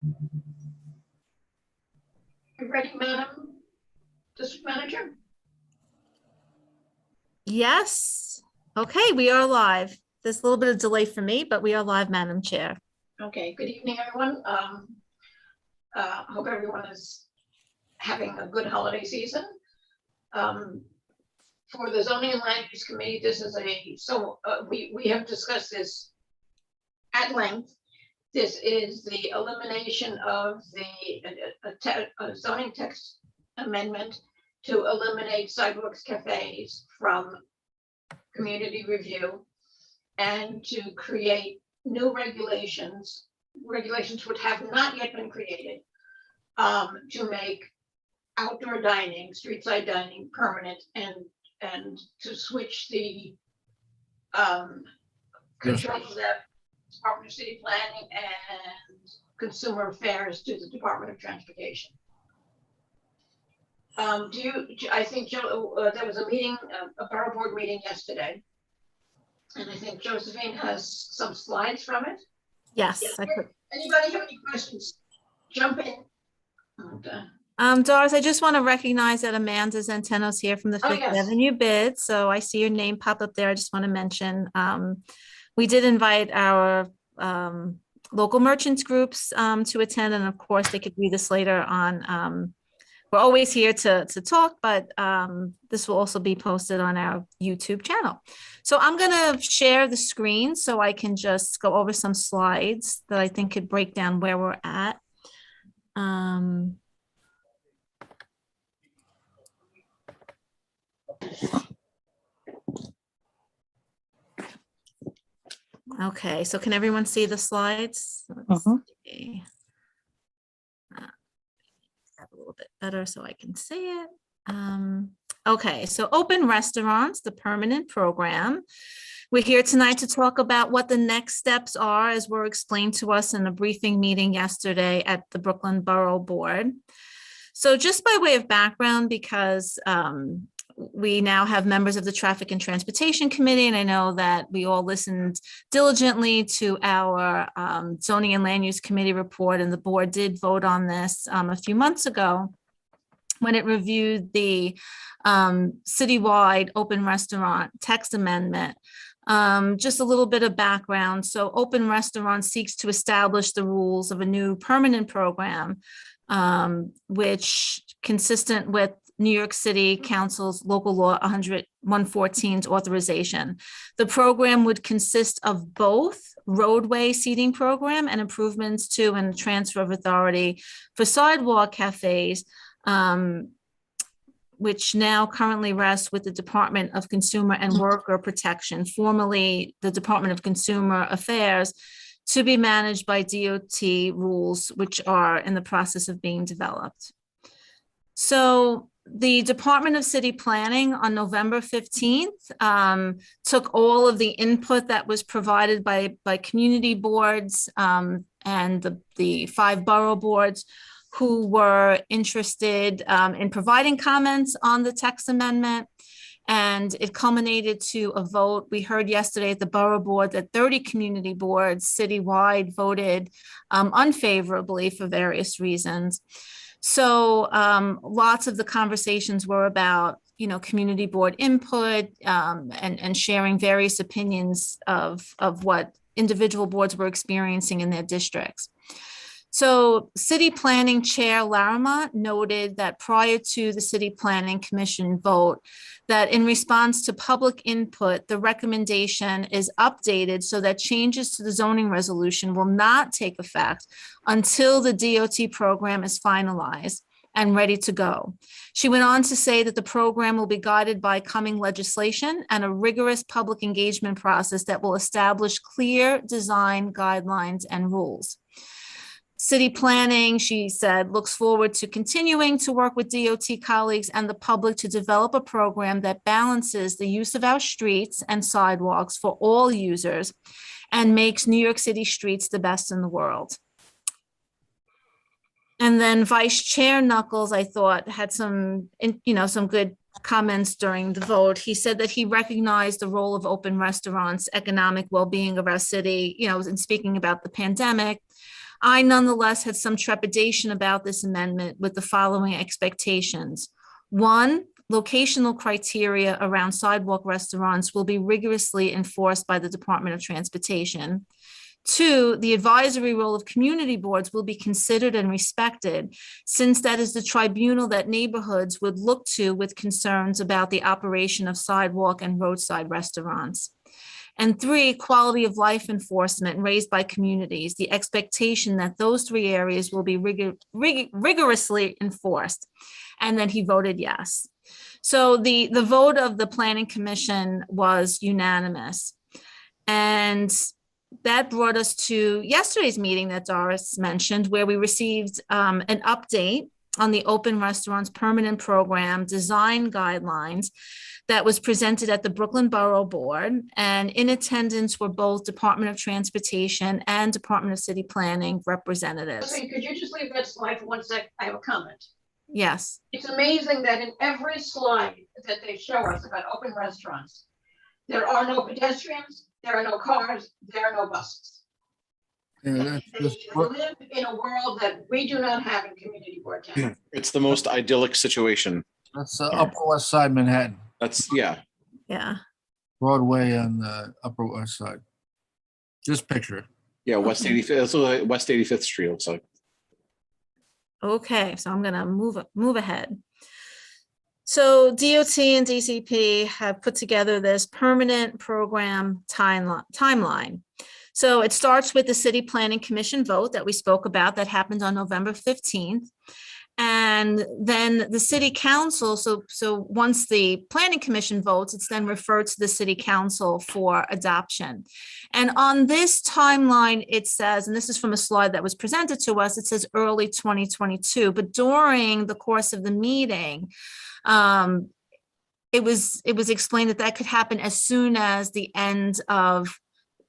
You ready, Madam District Manager? Yes. Okay, we are live. There's a little bit of delay for me, but we are live, Madam Chair. Okay, good evening, everyone. Hope everyone is having a good holiday season. For the Zoning and Land Use Committee, this is we have discussed this at length. This is the elimination of the zoning text amendment to eliminate sidewalks cafes from community review and to create new regulations which have not yet been created to make outdoor dining, street side dining permanent and to switch the control of that Department of City Planning and Consumer Affairs to the Department of Transportation. I think, Joe, there was a meeting, a Borough Board meeting yesterday, and I think Josephine has some slides from it. Yes, I could. Anybody have any questions? Jump in. Okay. Doris, I just want to recognize that Amanda Zenteno's here from the Fifth Avenue bid. So I see your name pop up there. I just want to mention we did invite our local merchants groups to attend, and of course they could view this later on. We're always here to talk, but this will also be posted on our YouTube channel. So I'm going to share the screen so I can just go over some slides that I think could break down where we're at. Okay, so can everyone see the slides? Let's see. A little bit better so I can see it. Okay, so open restaurants, the permanent program. We're here tonight to talk about what the next steps are, as were explained to us in a briefing meeting yesterday at the Brooklyn Borough Board. So just by way of background, because we now have members of the Traffic and Transportation Committee, and I know that we all listened diligently to our Zoning and Land Use Committee report, and the board did vote on this a few months ago when it reviewed the citywide open restaurant text amendment. Just a little bit of background. So open restaurant seeks to establish the rules of a new permanent program, which consistent with New York City Council's local law 114's authorization. The program would consist of both roadway seating program and improvements to and transfer of authority for sidewalk cafes, which now currently rests with the Department of Consumer and Worker Protection, formerly the Department of Consumer Affairs, to be managed by DOT rules, which are in the process of being developed. So the Department of City Planning on November 15th took all of the input that was provided by community boards and the 5 borough boards who were interested in providing comments on the text amendment. And it culminated to a vote. We heard yesterday at the borough board that 30 community boards citywide voted unfavorably for various reasons. So lots of the conversations were about, community board input and sharing various opinions of what individual boards were experiencing in their districts. So City Planning Chair Laramont noted that prior to the City Planning Commission vote, that in response to public input, the recommendation is updated so that changes to the zoning resolution will not take effect until the DOT program is finalized and ready to go. She went on to say that the program will be guided by coming legislation and a rigorous public engagement process that will establish clear design guidelines and rules. City Planning, she said, looks forward to continuing to work with DOT colleagues and the public to develop a program that balances the use of our streets and sidewalks for all users and makes New York City streets the best in the world. And then Vice Chair Knuckles, I thought, had some good comments during the vote. He said that he recognized the role of open restaurants, economic well-being of our city, in speaking about the pandemic. I nonetheless had some trepidation about this amendment with the following expectations. One, locational criteria around sidewalk restaurants will be rigorously enforced by the Department of Transportation. Two, the advisory role of community boards will be considered and respected, since that is the tribunal that neighborhoods would look to with concerns about the operation of sidewalk and roadside restaurants. And three, quality of life enforcement raised by communities, the expectation that those three areas will be rigorously enforced. And then he voted yes. So the vote of the Planning Commission was unanimous. And that brought us to yesterday's meeting that Doris mentioned, where we received an update on the open restaurants permanent program design guidelines that was presented at the Brooklyn Borough Board. And in attendance were both Department of Transportation and Department of City Planning representatives. Okay, could you just leave that slide for 1 sec? I have a comment. Yes. It's amazing that in every slide that they show us about open restaurants, there are no pedestrians, there are no cars, there are no buses. Yeah, They live in a world that we do not have in community board town. It's the most idyllic situation. that's Upper West Side Manhattan, Yeah. Yeah. Broadway on the Upper West Side. Just picture it. Yeah, West 85th, it's like West 85th Street looks like. Okay, so I'm gonna move ahead. So DOT and DCP have put together this permanent program timeline. So it starts with the City Planning Commission vote that we spoke about that happened on November 15th. And then the City Council, so once the Planning Commission votes, it's then referred to the City Council for adoption. And on this timeline, it says, and this is from a slide that was presented to us, it says early 2022, but during the course of the meeting, it was explained that that could happen as soon as the end of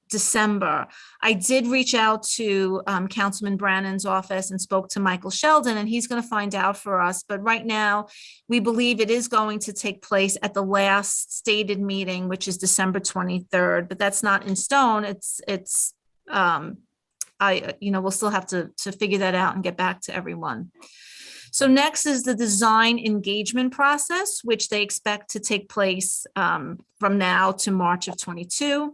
December. I did reach out to Councilman Brannon's office and spoke to Michael Sheldon, and he's going to find out for us. But right now, we believe it is going to take place at the last stated meeting, which is December 23rd. But that's not in stone. We'll still have to figure that out and get back to everyone. So next is the design engagement process, which they expect to take place from now to March of 22.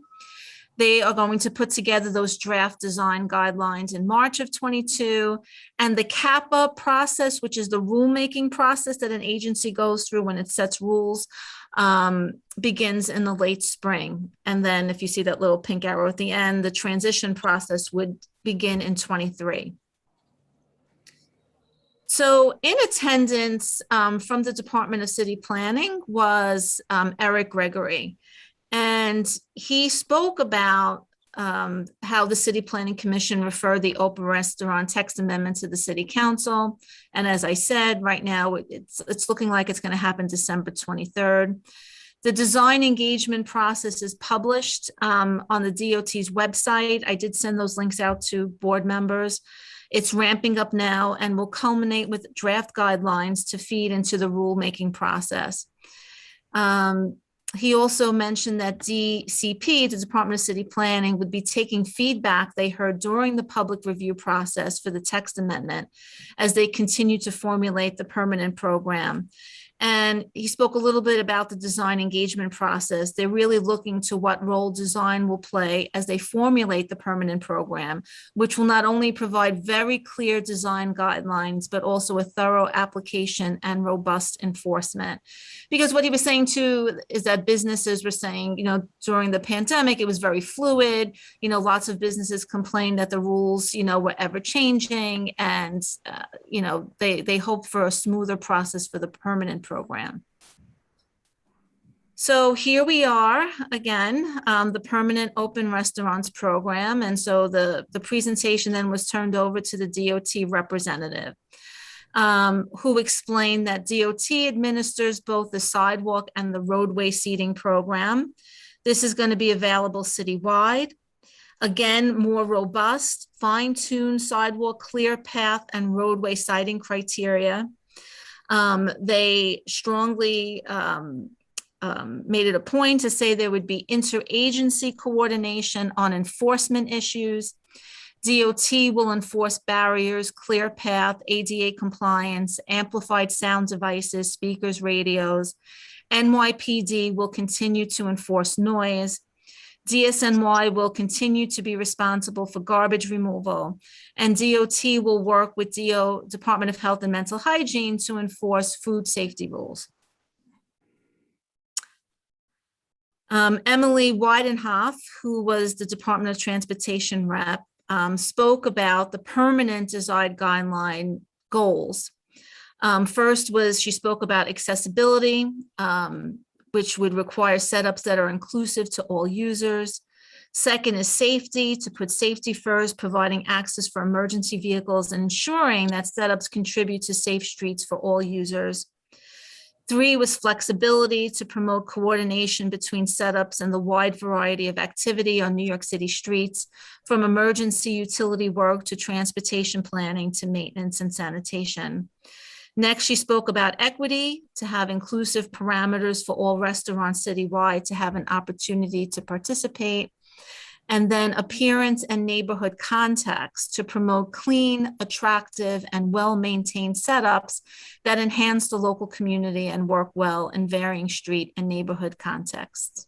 They are going to put together those draft design guidelines in March of 22. And the CAPA process, which is the rulemaking process that an agency goes through when it sets rules, begins in the late spring. And then if you see that little pink arrow at the end, the transition process would begin in 23. So in attendance from the Department of City Planning was Eric Gregory. And he spoke about how the City Planning Commission referred the open restaurant text amendment to the City Council. And as I said, right now, it's looking like it's going to happen December 23rd. The design engagement process is published on the DOT's website. I did send those links out to board members. It's ramping up now and will culminate with draft guidelines to feed into the rulemaking process. He also mentioned that DCP, the Department of City Planning, would be taking feedback they heard during the public review process for the text amendment as they continue to formulate the permanent program. And he spoke a little bit about the design engagement process. They're really looking to what role design will play as they formulate the permanent program, which will not only provide very clear design guidelines, but also a thorough application and robust enforcement. Because what he was saying too is that businesses were saying, during the pandemic, it was very fluid. Lots of businesses complained that the rules, were ever changing, and, they hope for a smoother process for the permanent program. So here we are again, the permanent open restaurants program. And so the presentation then was turned over to the DOT representative, who explained that DOT administers both the sidewalk and the roadway seating program. This is going to be available citywide. Again, more robust, fine-tuned sidewalk, clear path, and roadway siting criteria. They strongly made it a point to say there would be interagency coordination on enforcement issues. DOT will enforce barriers, clear path, ADA compliance, amplified sound devices, speakers, radios. NYPD will continue to enforce noise. DSNY will continue to be responsible for garbage removal, and DOT will work with Department of Health and Mental Hygiene to enforce food safety rules. Emily Weidenhoff, who was the Department of Transportation rep, spoke about the permanent design guideline goals. First was she spoke about accessibility, which would require setups that are inclusive to all users. Second is safety, to put safety first, providing access for emergency vehicles and ensuring that setups contribute to safe streets for all users. 3 was flexibility, to promote coordination between setups and the wide variety of activity on New York City streets, from emergency utility work to transportation planning to maintenance and sanitation. Next, she spoke about equity, to have inclusive parameters for all restaurants citywide to have an opportunity to participate. And then appearance and neighborhood context, to promote clean, attractive, and well-maintained setups that enhance the local community and work well in varying street and neighborhood contexts.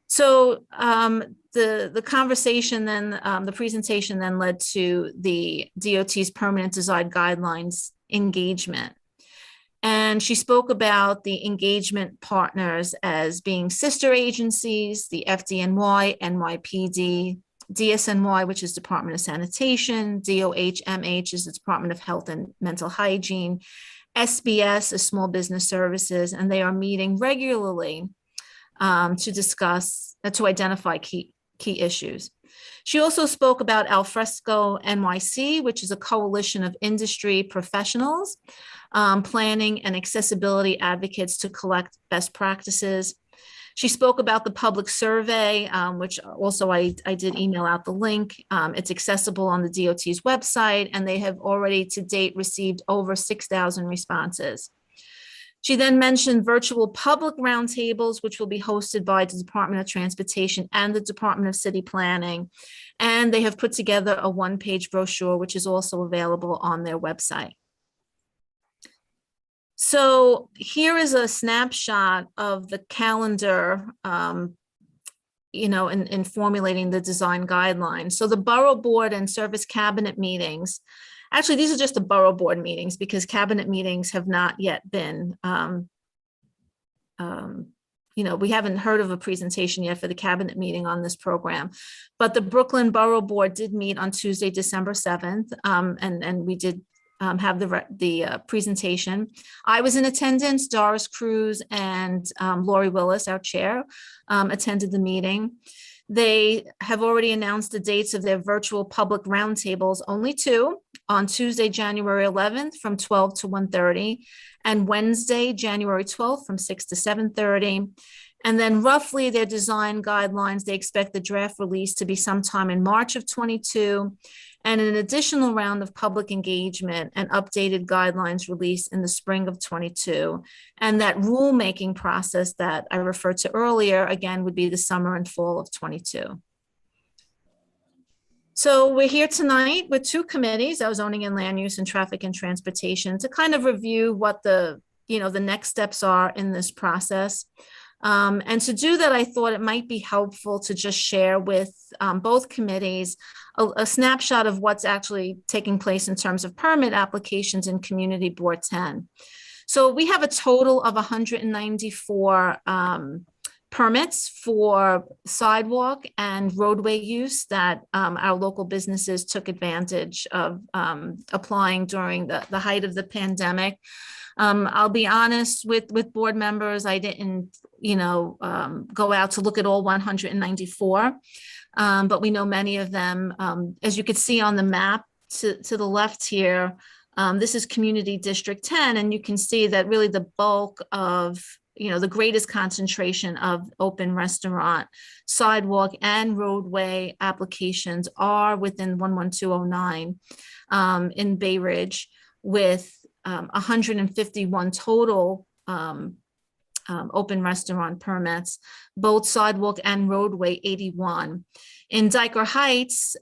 So the conversation then, the presentation then led to the DOT's permanent design guidelines engagement. And she spoke about the engagement partners as being sister agencies, the FDNY, NYPD, DSNY, which is Department of Sanitation, DOH-MH is the Department of Health and Mental Hygiene, SBS is Small Business Services, and they are meeting regularly to discuss, to identify key issues. She also spoke about Alfresco NYC, which is a coalition of industry professionals, planning and accessibility advocates to collect best practices. She spoke about the public survey, which also I did email out the link. It's accessible on the DOT's website, and they have already to date received over 6,000 responses. She then mentioned virtual public roundtables, which will be hosted by the Department of Transportation and the Department of City Planning. And they have put together a one-page brochure, which is also available on their website. So here is a snapshot of the calendar, in formulating the design guidelines. So the Borough Board and Service Cabinet meetings, actually, these are just the Borough Board meetings because cabinet meetings have not yet been, we haven't heard of a presentation yet for the cabinet meeting on this program. But the Brooklyn Borough Board did meet on Tuesday, December 7th, and we did have the presentation. I was in attendance. Doris Cruz and Lori Willis, our chair, attended the meeting. They have already announced the dates of their virtual public roundtables, only 2, on Tuesday, January 11th from 12 to 1:30, and Wednesday, January 12th from 6 to 7:30. And then roughly their design guidelines, they expect the draft release to be sometime in March of 22, and an additional round of public engagement and updated guidelines released in the spring of 22. And that rulemaking process that I referred to earlier, again, would be the summer and fall of 22. So we're here tonight with 2 committees, our zoning and land use and traffic and transportation, to kind of review what the next steps are in this process. And to do that, I thought it might be helpful to just share with both committees a snapshot of what's actually taking place in terms of permit applications in Community Board 10. So we have a total of 194 permits for sidewalk and roadway use that our local businesses took advantage of applying during the height of the pandemic. I'll be honest with board members, I didn't, go out to look at all 194, but we know many of them, as you can see on the map to the left here, this is Community District 10, and you can see that really the bulk of, the greatest concentration of open restaurant, sidewalk, and roadway applications are within 11209 in Bay Ridge, with 151 total open restaurant permits, both sidewalk and roadway 81. In Diker Heights,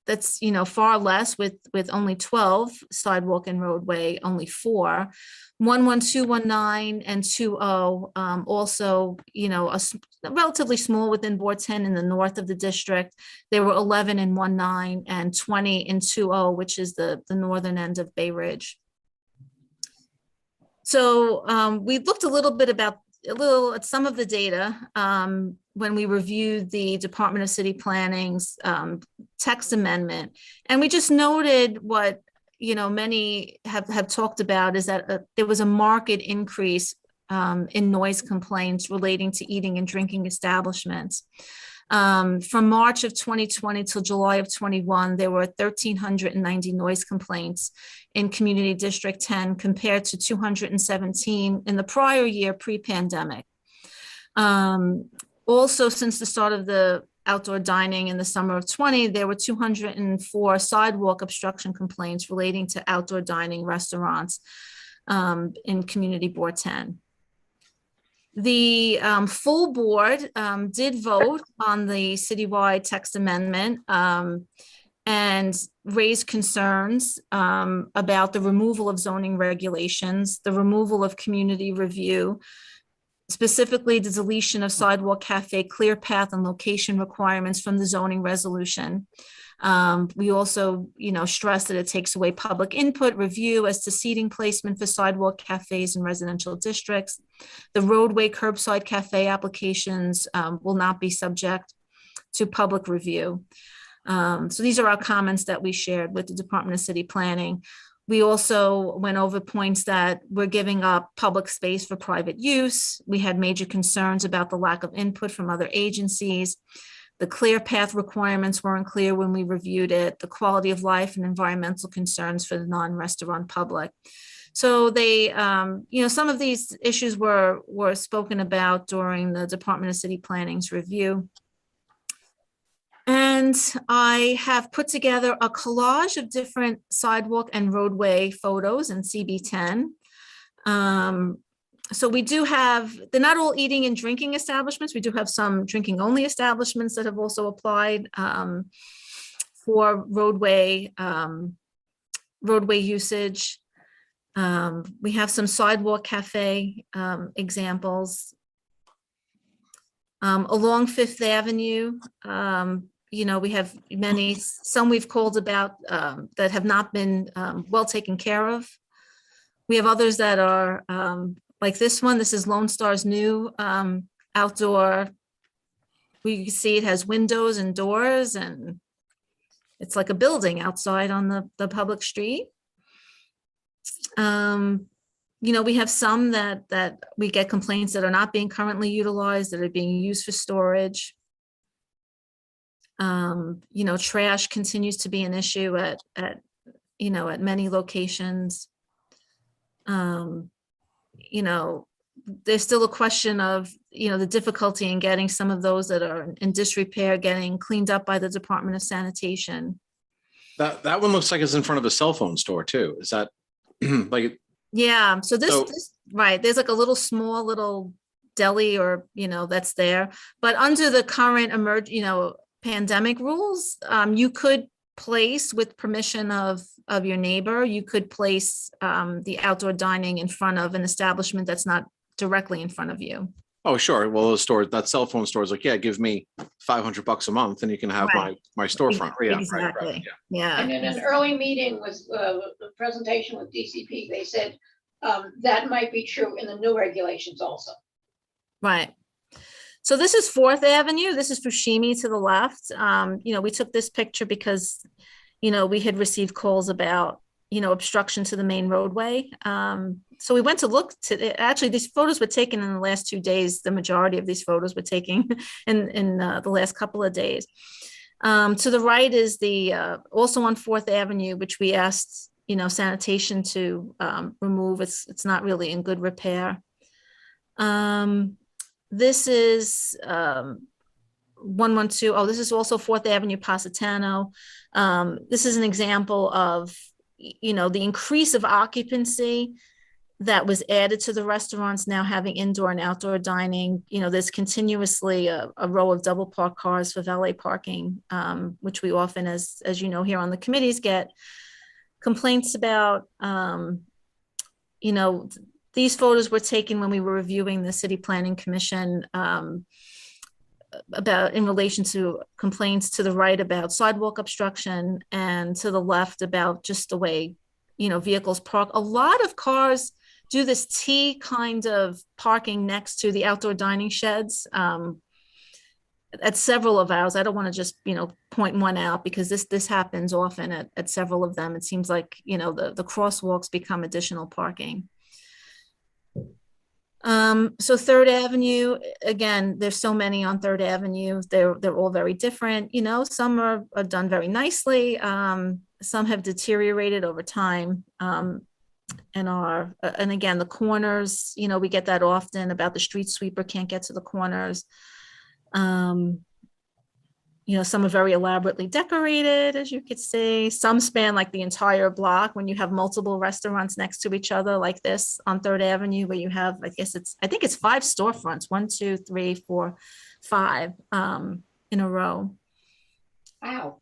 that's, far less with only 12, sidewalk and roadway, only 4. 11219 and 20, also, relatively small within Ward 10 in the north of the district. There were 11 in 19 and 20 in 20, which is the northern end of Bay Ridge. So we looked a little at some of the data when we reviewed the Department of City Planning's text amendment. And we just noted what, many have talked about, is that there was a marked increase in noise complaints relating to eating and drinking establishments. From March of 2020 till July of 21, there were 1,390 noise complaints in Community District 10 compared to 217 in the prior year pre-pandemic. Also, since the start of the outdoor dining in the summer of 20, there were 204 sidewalk obstruction complaints relating to outdoor dining restaurants in Community Board 10. The full board did vote on the citywide text amendment and raised concerns about the removal of zoning regulations, the removal of community review, specifically the deletion of sidewalk, cafe, clear path, and location requirements from the zoning resolution. We also, stress that it takes away public input review as to seating placement for sidewalk cafes in residential districts. The roadway curbside cafe applications will not be subject to public review. So these are our comments that we shared with the Department of City Planning. We also went over points that we're giving up public space for private use. We had major concerns about the lack of input from other agencies. The clear path requirements weren't clear when we reviewed it, the quality of life and environmental concerns for the non-restaurant public. So they, some of these issues were spoken about during the Department of City Planning's review. And I have put together a collage of different sidewalk and roadway photos in CB10. So we do have, they're not all eating and drinking establishments. We do have some drinking only establishments that have also applied for roadway usage. We have some sidewalk cafe examples. Along Fifth Avenue, we have many, some we've called about that have not been well taken care of. We have others that are like this one. This is Lone Star's new outdoor. We can see it has windows and doors, and it's like a building outside on the public street. We have some that we get complaints that are not being currently utilized, that are being used for storage. Trash continues to be an issue at many locations. There's still a question of, the difficulty in getting some of those that are in disrepair, getting cleaned up by the Department of Sanitation. That one looks like it's in front of a cell phone store too. Is that like? Yeah, so this right, there's like a small little deli or, that's there. But under the current pandemic rules, you could place, with permission of your neighbor, you could place the outdoor dining in front of an establishment that's not directly in front of you. Oh, sure. Well, those stores, that cell phone store is like, yeah, give me $500 a month and you can have Right. my storefront. Yeah, Exactly. Right, Yeah. And in an early meeting with the presentation with DCP, they said that might be true in the new regulations also. Right. So this is 4th Avenue. This is Fushimi to the left. We took this picture because, we had received calls about, obstruction to the main roadway. So we went to look to, actually, these photos were taken in the last 2 days. The majority of these photos were taken in the last couple of days. To the right is the, also on 4th Avenue, which we asked, sanitation to remove. It's not really in good repair. This is 112. Oh, this is also 4th Avenue, Positano. This is an example of, the increase of occupancy that was added to the restaurants now having indoor and outdoor dining. You know, there's continuously a row of double parked cars for valet parking, which we often, as you know, here on the committees get complaints about. You know, these photos were taken when we were reviewing the City Planning Commission about in relation to complaints to the right about sidewalk obstruction and to the left about just the way, you know, vehicles park. A lot of cars do this T kind of parking next to the outdoor dining sheds at several of ours. I don't want to just, you know, point one out because this happens often at several of them. It seems like, you know, the crosswalks become additional parking. So Third Avenue, again, there's so many on Third Avenue. They're all very different. You know, some are done very nicely. Some have deteriorated over time. And again, the corners, you know, we get that often about the street sweeper can't get to the corners. You know, some are very elaborately decorated, as you could see. Some span like the entire block when you have multiple restaurants next to each other like this on Third Avenue, where you have, I think it's 5 storefronts, 1, 2, 3, 4, 5 in a row. Wow.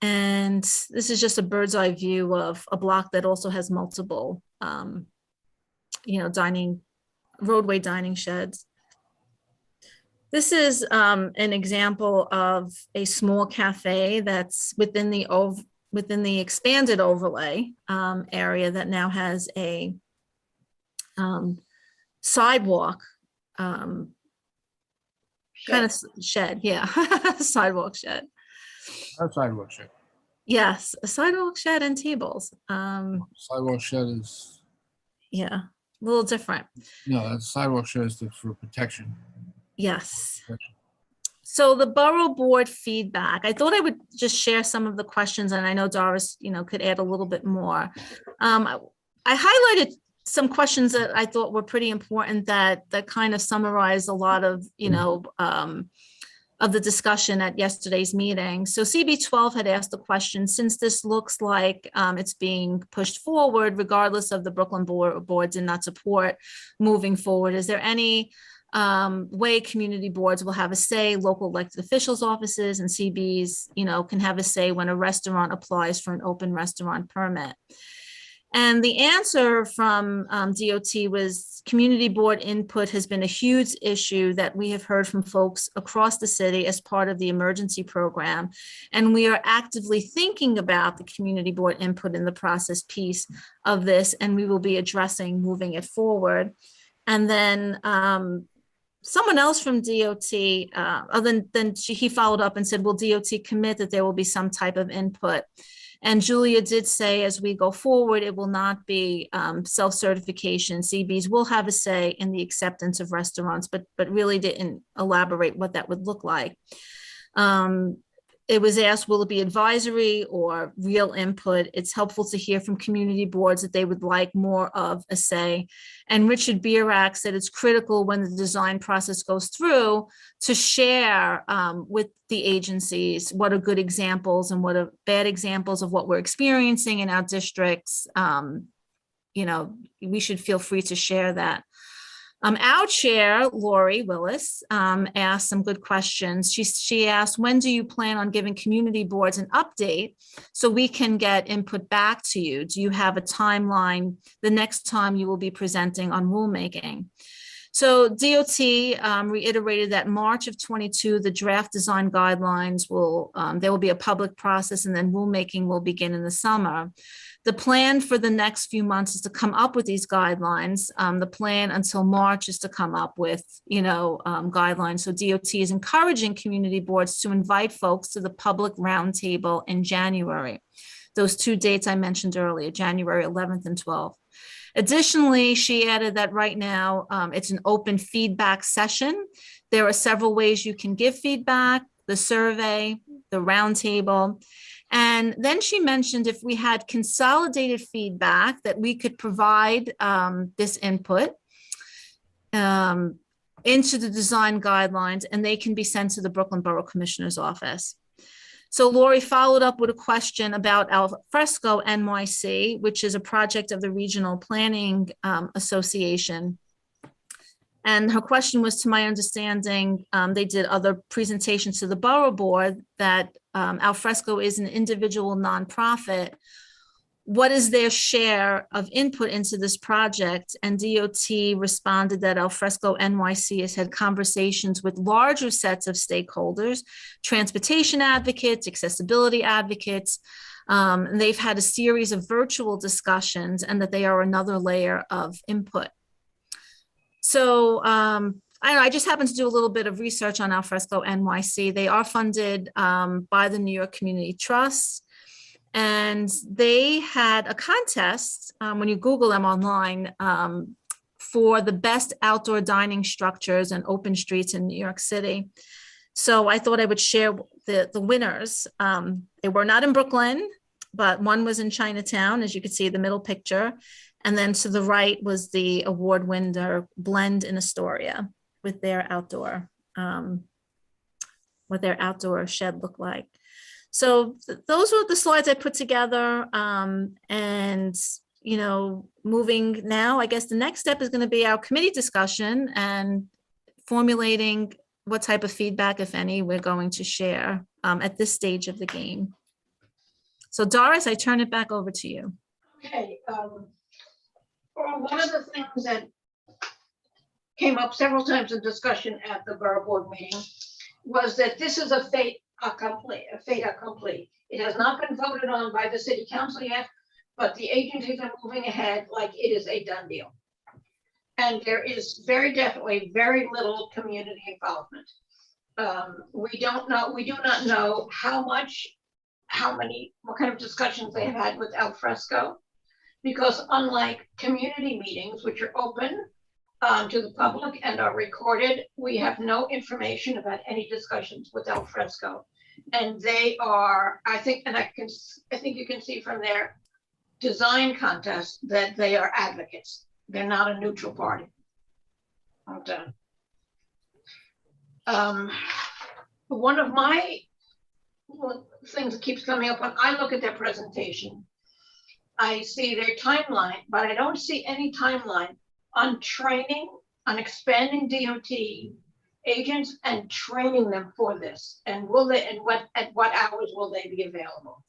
And this is just a bird's eye view of a block that also has multiple, you know, roadway dining sheds. This is an example of a small cafe that's within the expanded overlay area that now has a sidewalk kind of shed. Yeah, sidewalk shed. That sidewalk shed. Yes, a sidewalk shed and tables. Sidewalk shed is, Yeah, a little different. no, that sidewalk shed is for protection. Yes. So the borough board feedback, I thought I would just share some of the questions, and I know Doris, you know, could add a little bit more. I highlighted some questions that I thought were pretty important that kind of summarize a lot of, you know, of the discussion at yesterday's meeting. So CB12 had asked the question, since this looks like it's being pushed forward, regardless of the Brooklyn board did not support moving forward, is there any way community boards will have a say, local elected officials' offices and CBs, you know, can have a say when a restaurant applies for an open restaurant permit? And the answer from DOT was community board input has been a huge issue that we have heard from folks across the city as part of the emergency program. And we are actively thinking about the community board input in the process piece of this, and we will be addressing moving it forward. And then someone else from DOT, he followed up and said, will DOT commit that there will be some type of input? And Julia did say, as we go forward, it will not be self-certification. CBs will have a say in the acceptance of restaurants, but really didn't elaborate what that would look like. It was asked, will it be advisory or real input? It's helpful to hear from community boards that they would like more of a say. And Richard Bierak said it's critical when the design process goes through to share with the agencies what are good examples and what are bad examples of what we're experiencing in our districts. You know, we should feel free to share that. Our chair, Lori Willis, asked some good questions. She asked, when do you plan on giving community boards an update so we can get input back to you? Do you have a timeline the next time you will be presenting on rulemaking? So DOT reiterated that March of 22, the draft design guidelines there will be a public process, and then rulemaking will begin in the summer. The plan for the next few months is to come up with these guidelines. The plan until March is to come up with, you know, guidelines. So DOT is encouraging community boards to invite folks to the public roundtable in January. Those 2 dates I mentioned earlier, January 11th and 12th. Additionally, she added that right now it's an open feedback session. There are several ways you can give feedback: the survey, the roundtable. And then she mentioned if we had consolidated feedback that we could provide this input into the design guidelines, and they can be sent to the Brooklyn Borough Commissioner's office. So Lori followed up with a question about Al Fresco NYC, which is a project of the Regional Planning Association. And her question was, to my understanding, they did other presentations to the Borough Board that Al Fresco is an individual nonprofit. What is their share of input into this project? And DOT responded that Al Fresco NYC has had conversations with larger sets of stakeholders, transportation advocates, accessibility advocates. They've had a series of virtual discussions, and that they are another layer of input. So I don't know, I just happened to do a little bit of research on Al Fresco NYC. They are funded by the New York Community Trust. And they had a contest, when you Google them online, for the best outdoor dining structures and open streets in New York City. So I thought I would share the winners. They were not in Brooklyn, but one was in Chinatown, as you can see the middle picture. And then to the right was the award winner, Blend in Astoria, with their outdoor, what their outdoor shed looked like. So those were the slides I put together. And, you know, moving now, I guess the next step is going to be our committee discussion and formulating what type of feedback, if any, we're going to share at this stage of the game. So Doris, I turn it back over to you. Okay. One of the things that came up several times in discussion at the Borough Board meeting was that this is a fait accompli. It has not been voted on by the City Council yet, but the agencies are moving ahead like it is a done deal. And there is very definitely very little community involvement. We do not know what kind of discussions they have had with Al Fresco, because unlike community meetings, which are open to the public and are recorded, we have no information about any discussions with Al Fresco. And they are, I think you can see from their design contest that they are advocates. They're not a neutral party. One of my things that keeps coming up when I look at their presentation, I see their timeline, but I don't see any timeline on training, on expanding DOT agents and training them for this. And at what hours will they be available?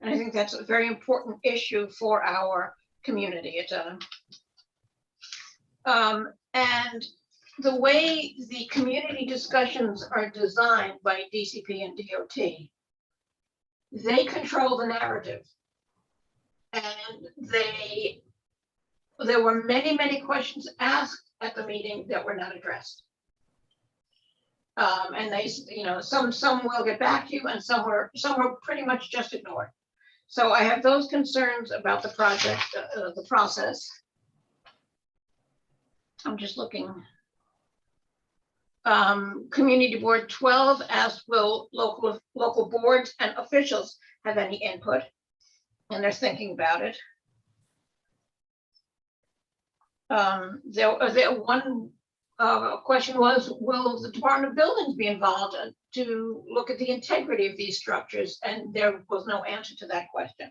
And I think that's a very important issue for our community. And the way the community discussions are designed by DCP and DOT, they control the narrative. And there were many, many questions asked at the meeting that were not addressed. And they, some will get back to you, and some were pretty much just ignored. So I have those concerns about the project, the process. I'm just looking. Community Board 12 asked, will local boards and officials have any input? And they're thinking about it. One question was, will the Department of Buildings be involved to look at the integrity of these structures? And there was no answer to that question.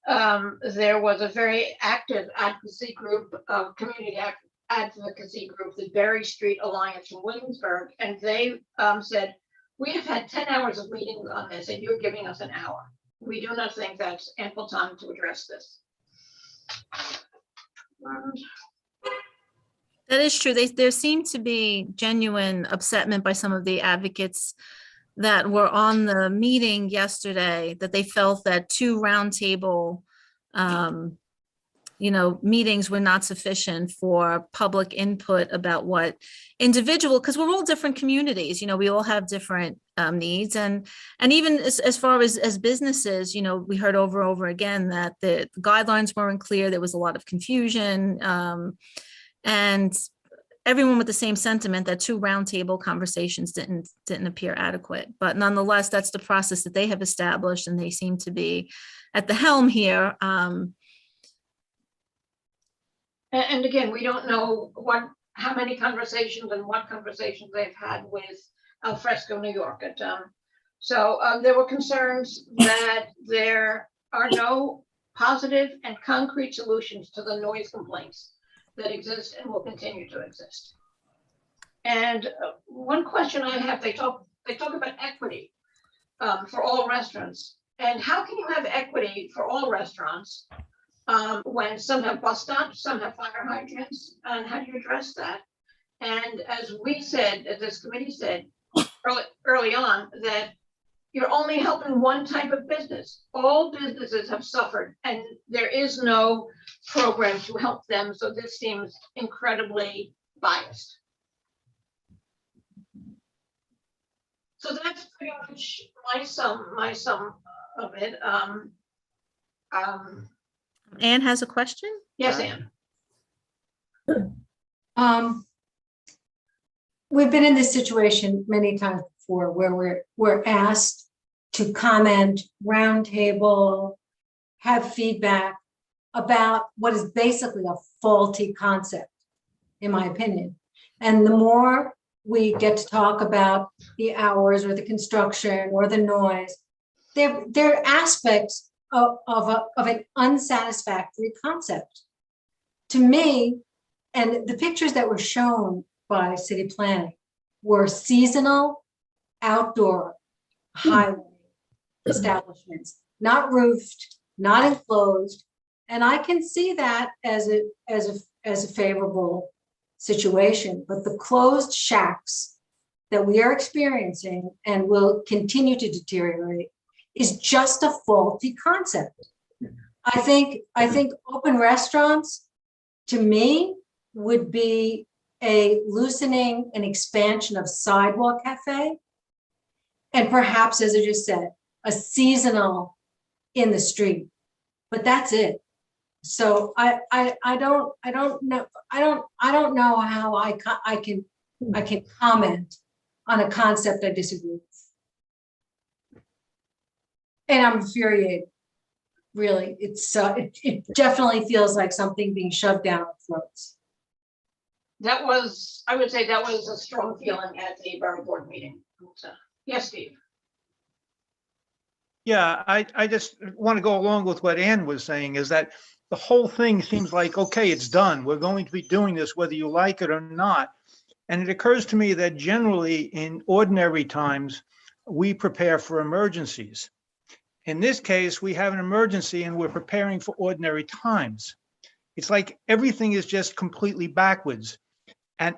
There was a very active advocacy group, community advocacy group, the Berry Street Alliance in Williamsburg, and they said, we have had 10 hours of meetings on this and you're giving us an hour. We do not think that's ample time to address this. That is true. There seemed to be genuine upsetment by some of the advocates that were on the meeting yesterday, that they felt that 2 roundtable meetings were not sufficient for public input about what individual, because we're all different communities, we all have different needs. And even as far as businesses, we heard over and over again that the guidelines weren't clear. There was a lot of confusion. And everyone with the same sentiment that 2 roundtable conversations didn't appear adequate. But nonetheless, that's the process that they have established, and they seem to be at the helm here. And again, we don't know how many conversations and what conversations they've had with Al Fresco New York. So there were concerns that there are no positive and concrete solutions to the noise complaints that exist and will continue to exist. And one question I have, they talk about equity for all restaurants. And how can you have equity for all restaurants when some have bus stops, some have fire hydrants, and how do you address that? And as we said, as this committee said early on, that you're only helping one type of business. All businesses have suffered, and there is no program to help them. So this seems incredibly biased. So that's pretty much my sum of it. Anne has a question? Yes, Anne. We've been in this situation many times before where we're asked to comment, roundtable, have feedback about what is basically a faulty concept, in my opinion. And the more we get to talk about the hours or the construction or the noise, there are aspects of an unsatisfactory concept. To me, and the pictures that were shown by city planning were seasonal, outdoor, highway establishments, not roofed, not enclosed. And I can see that as a favorable situation, but the closed shacks that we are experiencing and will continue to deteriorate is just a faulty concept. I think open restaurants, to me, would be a loosening and expansion of sidewalk cafe, and perhaps, as I just said, a seasonal in the street. But that's it. So I don't know how I can comment on a concept I disagree with. And I'm infuriated. Really, it definitely feels like something being shoved down our throats. That was, I would say that was a strong feeling at the Borough Board meeting. So, yes, Steve. Yeah, I just want to go along with what Ann was saying, is that the whole thing seems like, okay, it's done. We're going to be doing this whether you like it or not. And it occurs to me that generally in ordinary times, we prepare for emergencies. In this case, we have an emergency and we're preparing for ordinary times. It's like everything is just completely backwards. And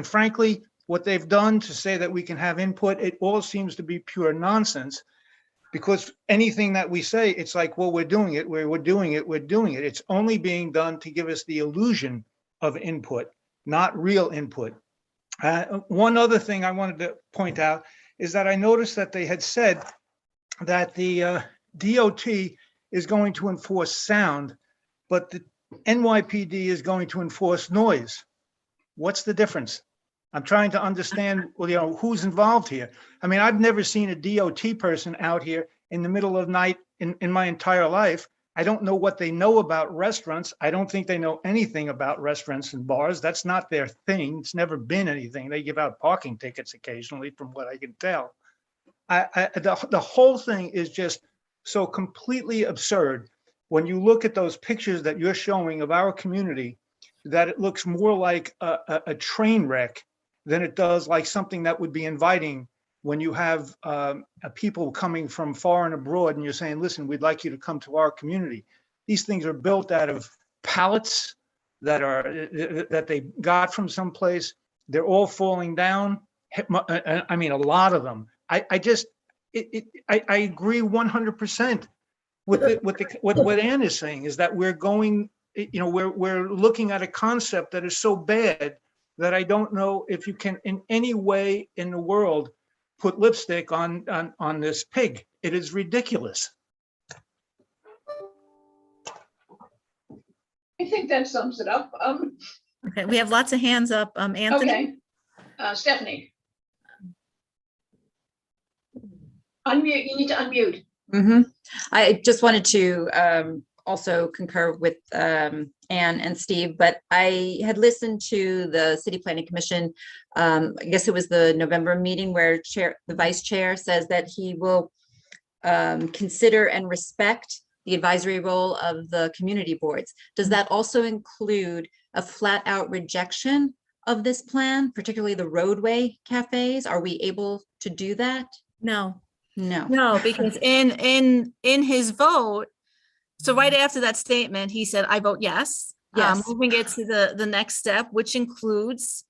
frankly, what they've done to say that we can have input, it all seems to be pure nonsense, because anything that we say, it's like, well, we're doing it, we're doing it. It's only being done to give us the illusion of input, not real input. One other thing I wanted to point out is that I noticed that they had said that the DOT is going to enforce sound, but the NYPD is going to enforce noise. What's the difference? I'm trying to understand, well, who's involved here. I mean, I've never seen a DOT person out here in the middle of night in my entire life. I don't know what they know about restaurants. I don't think they know anything about restaurants and bars. That's not their thing. It's never been anything. They give out parking tickets occasionally, from what I can tell. The whole thing is just so completely absurd. When you look at those pictures that you're showing of our community, that it looks more like a train wreck than it does like something that would be inviting when you have people coming from far and abroad and you're saying, listen, we'd like you to come to our community. These things are built out of pallets that they got from someplace. They're all falling down. I mean, a lot of them. I agree 100% with what Ann is saying, is that we're going, we're looking at a concept that is so bad that I don't know if you can in any way in the world put lipstick on this pig. It is ridiculous. I think that sums it up. Okay, we have lots of hands up. Anthony? Okay. Stephanie. Unmute, you need to unmute. I just wanted to also concur with Ann and Steve, but I had listened to the City Planning Commission. I guess it was the November meeting where the vice chair says that he will consider and respect the advisory role of the community boards. Does that also include a flat out rejection of this plan, particularly the roadway cafes? Are we able to do that? No, No. no, because in his vote, so right after that statement, he said, I vote yes. Yes. Moving it to the next step, which includes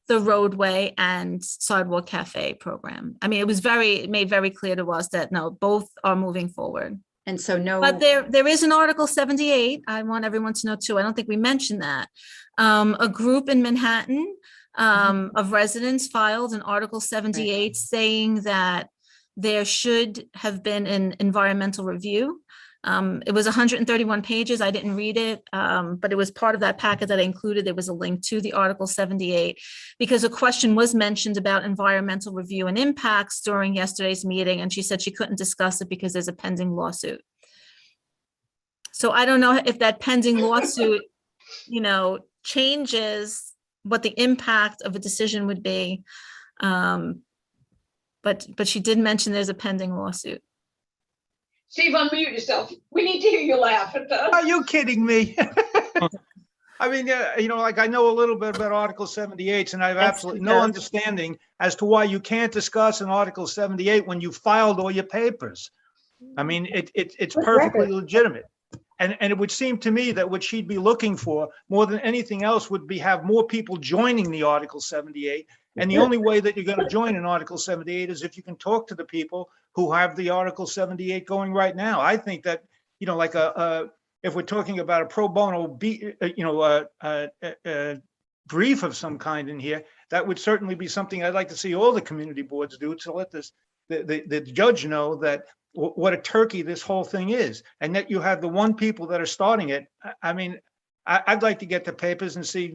the roadway and sidewalk cafe program. I mean, it made very clear to us that no, both are moving forward. And so no. But there is an Article 78. I want everyone to know too. I don't think we mentioned that. A group in Manhattan of residents filed an Article 78 saying that there should have been an environmental review. It was 131 pages. I didn't read it, but it was part of that packet that I included. There was a link to the Article 78 because a question was mentioned about environmental review and impacts during yesterday's meeting. And she said she couldn't discuss it because there's a pending lawsuit. So I don't know if that pending lawsuit, changes what the impact of a decision would be. But she did mention there's a pending lawsuit. Steve, unmute yourself. We need to hear you laugh at that. Are you kidding me? I mean, like I know a little bit about Article 78, and I have absolutely no understanding as to why you can't discuss an Article 78 when you filed all your papers. I mean, it's perfectly legitimate. And it would seem to me that what she'd be looking for more than anything else would be have more people joining the Article 78. And the only way that you're going to join an Article 78 is if you can talk to the people who have the Article 78 going right now. I think that, like if we're talking about a pro bono, brief of some kind in here, that would certainly be something I'd like to see all the community boards do to let the judge know that what a turkey this whole thing is, and that you have the one people that are starting it. I mean, I'd like to get the papers and see,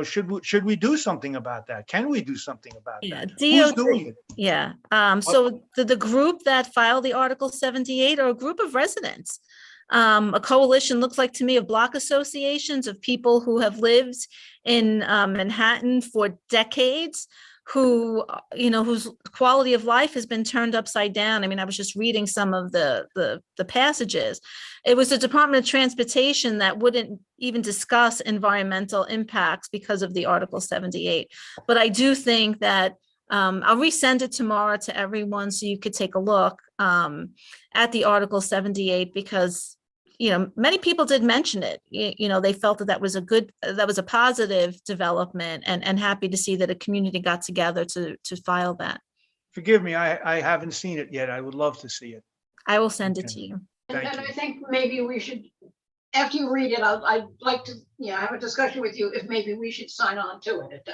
should we do something about that? Can we do something about that? Who's doing it? Yeah. So the group that filed the Article 78 are a group of residents. A coalition looks like to me of block associations of people who have lived in Manhattan for decades, who, whose quality of life has been turned upside down. I mean, I was just reading some of the passages. It was the Department of Transportation that wouldn't even discuss environmental impacts because of the Article 78. But I do think that I'll resend it tomorrow to everyone so you could take a look at the Article 78 because many people did mention it. They felt that was a positive development and happy to see that a community got together to file that. Forgive me, I haven't seen it yet. I would love to see it. I will send it to you. And I think maybe we should, after you read it, I'd like to, have a discussion with you if maybe we should sign on to it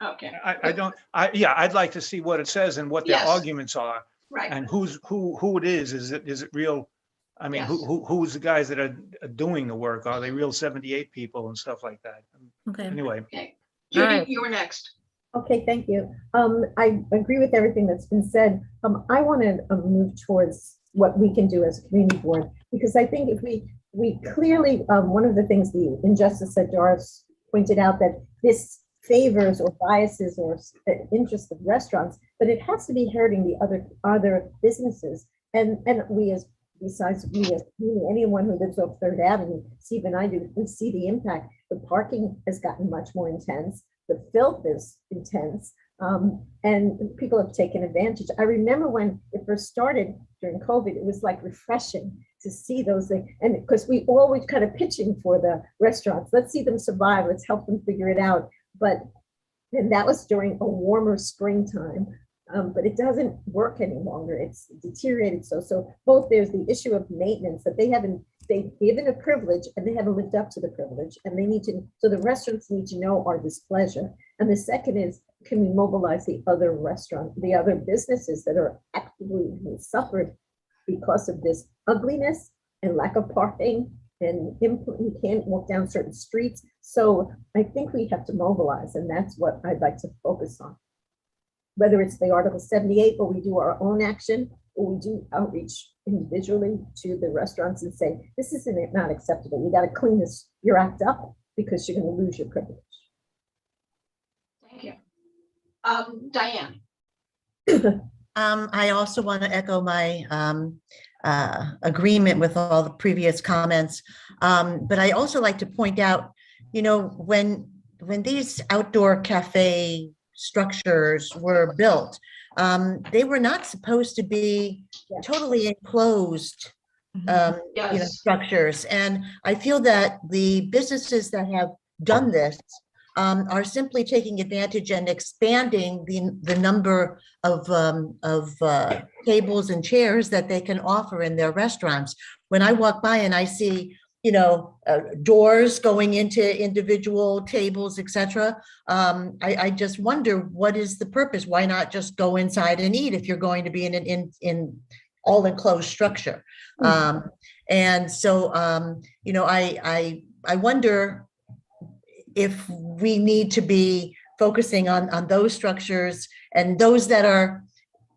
Okay. I'd like to see what it says and what their arguments are. Right. And who it is. Is it real? I mean, who's the guys that are doing the work? Are they real 78 people and stuff like that? Okay. Anyway. Okay. Judy, right. You were next. Okay, thank you. I agree with everything that's been said. I want to move towards what we can do as a community board, because I think if we clearly, one of the things the injustice that Doris pointed out, that this favors or biases or interest of restaurants, but it has to be hurting the other businesses. And we as anyone who lives off 3rd Avenue, Steve and I do, we see the impact. The parking has gotten much more intense. The filth is intense, and people have taken advantage. I remember when it first started during COVID, it was like refreshing to see those things. And because we always kind of pitching for the restaurants, let's see them survive, let's help them figure it out. But then that was during a warmer springtime. But it doesn't work any longer. It's deteriorated. So both there's the issue of maintenance that they've given a privilege and they haven't lived up to the privilege, and they need to, so the restaurants need to know our displeasure. And the second is, can we mobilize the other businesses that are actively suffered because of this ugliness and lack of parking, and you can't walk down certain streets. So I think we have to mobilize, and that's what I'd like to focus on. Whether it's the Article 78 or we do our own action, or we do outreach individually to the restaurants and say, this is not acceptable. You got to clean your act up because you're going to lose your privilege. Thank you. Diane. I also want to echo my agreement with all the previous comments. But I also like to point out, when these outdoor cafe structures were built, they were not supposed to be totally enclosed Yes. structures. And I feel that the businesses that have done this are simply taking advantage and expanding the number of tables and chairs that they can offer in their restaurants. When I walk by and I see, doors going into individual tables, etc., I just wonder, what is the purpose? Why not just go inside and eat if you're going to be in an all enclosed structure? And so, I wonder if we need to be focusing on those structures and those that are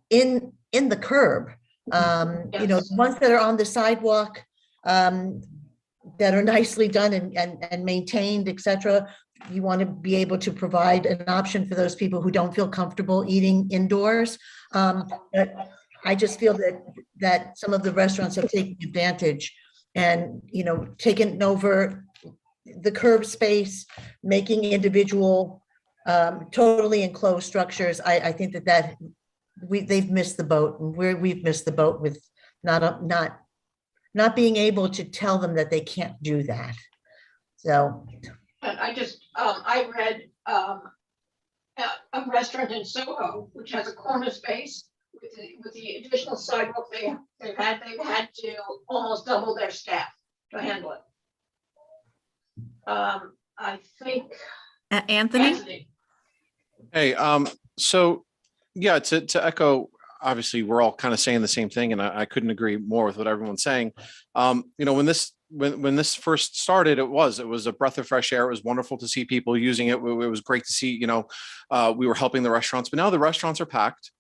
in the curb, Yes. ones that are on the sidewalk, that are nicely done and maintained, etc. You want to be able to provide an option for those people who don't feel comfortable eating indoors. But I just feel that some of the restaurants have taken advantage and, taken over the curb space, making individual, totally enclosed structures. I think that they've missed the boat, and we've missed the boat with not being able to tell them that they can't do that. So. And I read a restaurant in Soho, which has a corner space with the additional sidewalk they've had to almost double their staff to handle it. I think Anthony? Hey, so yeah, to echo, obviously we're all kind of saying the same thing, and I couldn't agree more with what everyone's saying. When this first started, it was a breath of fresh air. It was wonderful to see people using it. It was great to see, we were helping the restaurants, but now the restaurants are packed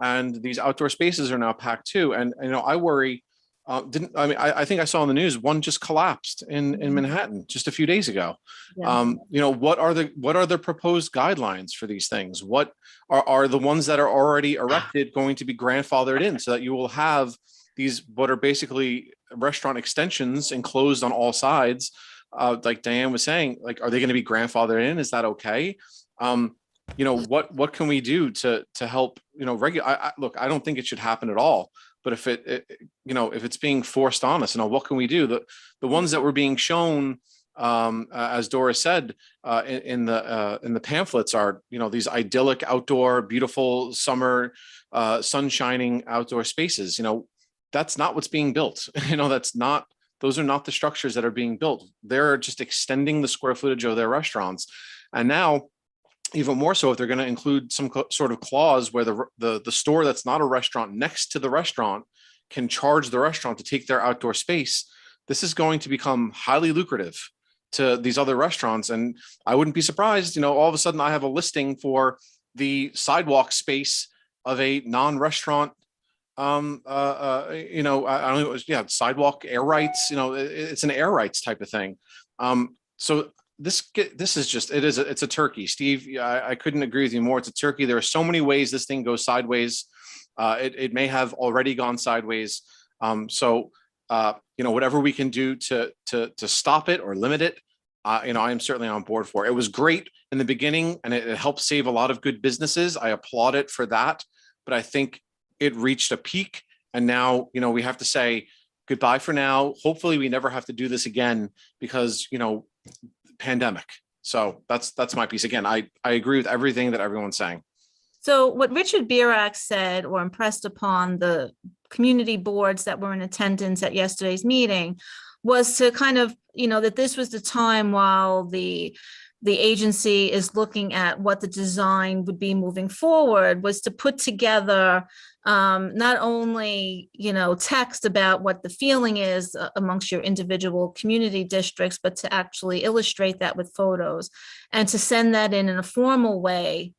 and these outdoor spaces are now packed too. And, I worry, I think I saw on the news, one just collapsed in Manhattan just a few days ago. Yeah. What are the proposed guidelines for these things? What are the ones that are already erected going to be grandfathered in, so that you will have these, what are basically restaurant extensions enclosed on all sides? Like Diane was saying, like, are they going to be grandfathered in? Is that okay? What can we do to help, look, I don't think it should happen at all. But if if it's being forced on us, what can we do? The ones that were being shown, as Doris said, in the pamphlets are, these idyllic outdoor, beautiful summer, sun shining outdoor spaces. That's not what's being built. Those are not the structures that are being built. They're just extending the square footage of their restaurants. And now, even more so, if they're going to include some sort of clause where the store that's not a restaurant next to the restaurant can charge the restaurant to take their outdoor space, this is going to become highly lucrative to these other restaurants. And I wouldn't be surprised, all of a sudden I have a listing for the sidewalk space of a non-restaurant, I don't know, sidewalk air rights, it's an air rights type of thing. So this is just, it's a turkey. Steve, I couldn't agree with you more. It's a turkey. There are so many ways this thing goes sideways. It may have already gone sideways. Whatever we can do to stop it or limit it, I am certainly on board for. It was great in the beginning, and it helped save a lot of good businesses. I applaud it for that. But I think it reached a peak, and now, we have to say goodbye for now. Hopefully we never have to do this again, because, pandemic. So that's my piece. Again, I agree with everything that everyone's saying. So what Richard Bierak said, or impressed upon the community boards that were in attendance at yesterday's meeting, was to kind of, that this was the time while the agency is looking at what the design would be moving forward, was to put together not only, text about what the feeling is amongst your individual community districts, but to actually illustrate that with photos and to send that in a formal way,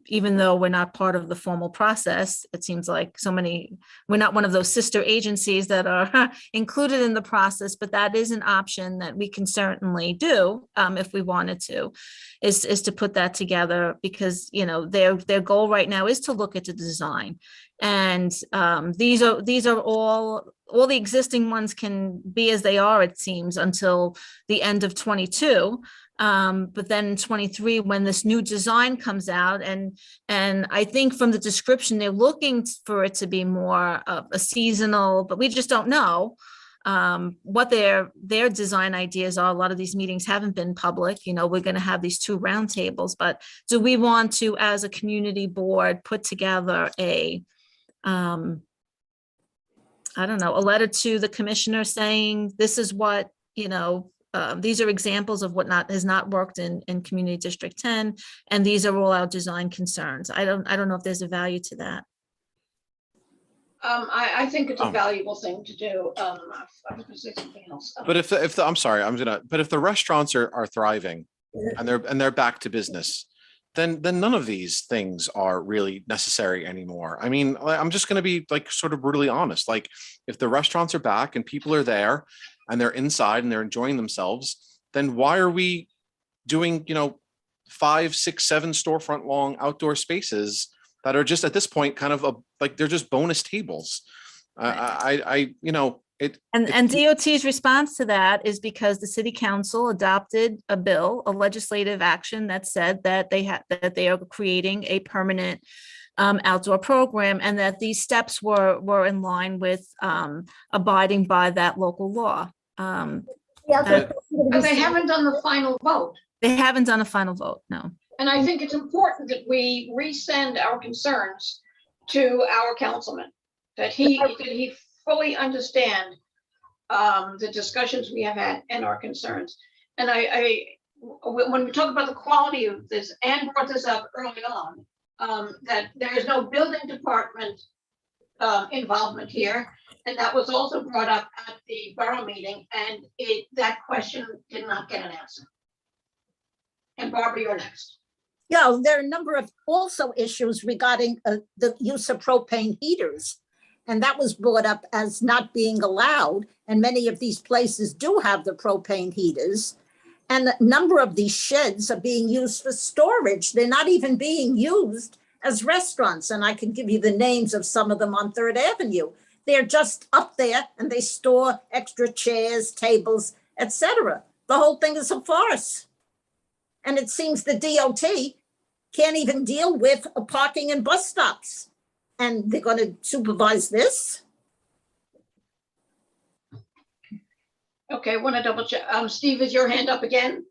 even though we're not part of the formal process. It seems like we're not one of those sister agencies that are included in the process, but that is an option that we can certainly do if we wanted to, is to put that together, because, their goal right now is to look at the design. And these are all the existing ones can be as they are, it seems, until the end of 22. But then in 23, when this new design comes out, and I think from the description, they're looking for it to be more of a seasonal, but we just don't know what their design ideas are. A lot of these meetings haven't been public. We're going to have these 2 roundtables, but do we want to, as a community board, put together a letter to the commissioner saying this is what, these are examples of what has not worked in Community District 10, and these are all our design concerns. I don't know if there's a value to that. I think it's a valuable thing to do. I was gonna say something else. But if the restaurants are thriving and they're back to business, then none of these things are really necessary anymore. I mean, I'm just going to be like sort of brutally honest. Like, if the restaurants are back and people are there and they're inside and they're enjoying themselves, then why are we doing, 5, 6, 7 storefront long outdoor spaces that are just at this point kind of they're just bonus tables? And DOT's response to that is because the city council adopted a legislative action that said that they are creating a permanent outdoor program, and that these steps were in line with abiding by that local law. But they haven't done the final vote. They haven't done a final vote, no. And I think it's important that we resend our concerns to our councilman, that he fully understand the discussions we have had and our concerns. And when we talk about the quality of this, Anne brought this up early on, that there is no building department involvement here. And that was also brought up at the borough meeting, and that question did not get an answer. And Barbara, you're next. Yeah, there are a number of also issues regarding the use of propane heaters. And that was brought up as not being allowed. And many of these places do have the propane heaters. And a number of these sheds are being used for storage. They're not even being used as restaurants. And I can give you the names of some of them on 3rd Avenue. They're just up there and they store extra chairs, tables, etc. The whole thing is a farce. And it seems the DOT can't even deal with parking and bus stops. And they're going to supervise this? Okay, I want to double check. Steve, is your hand up again?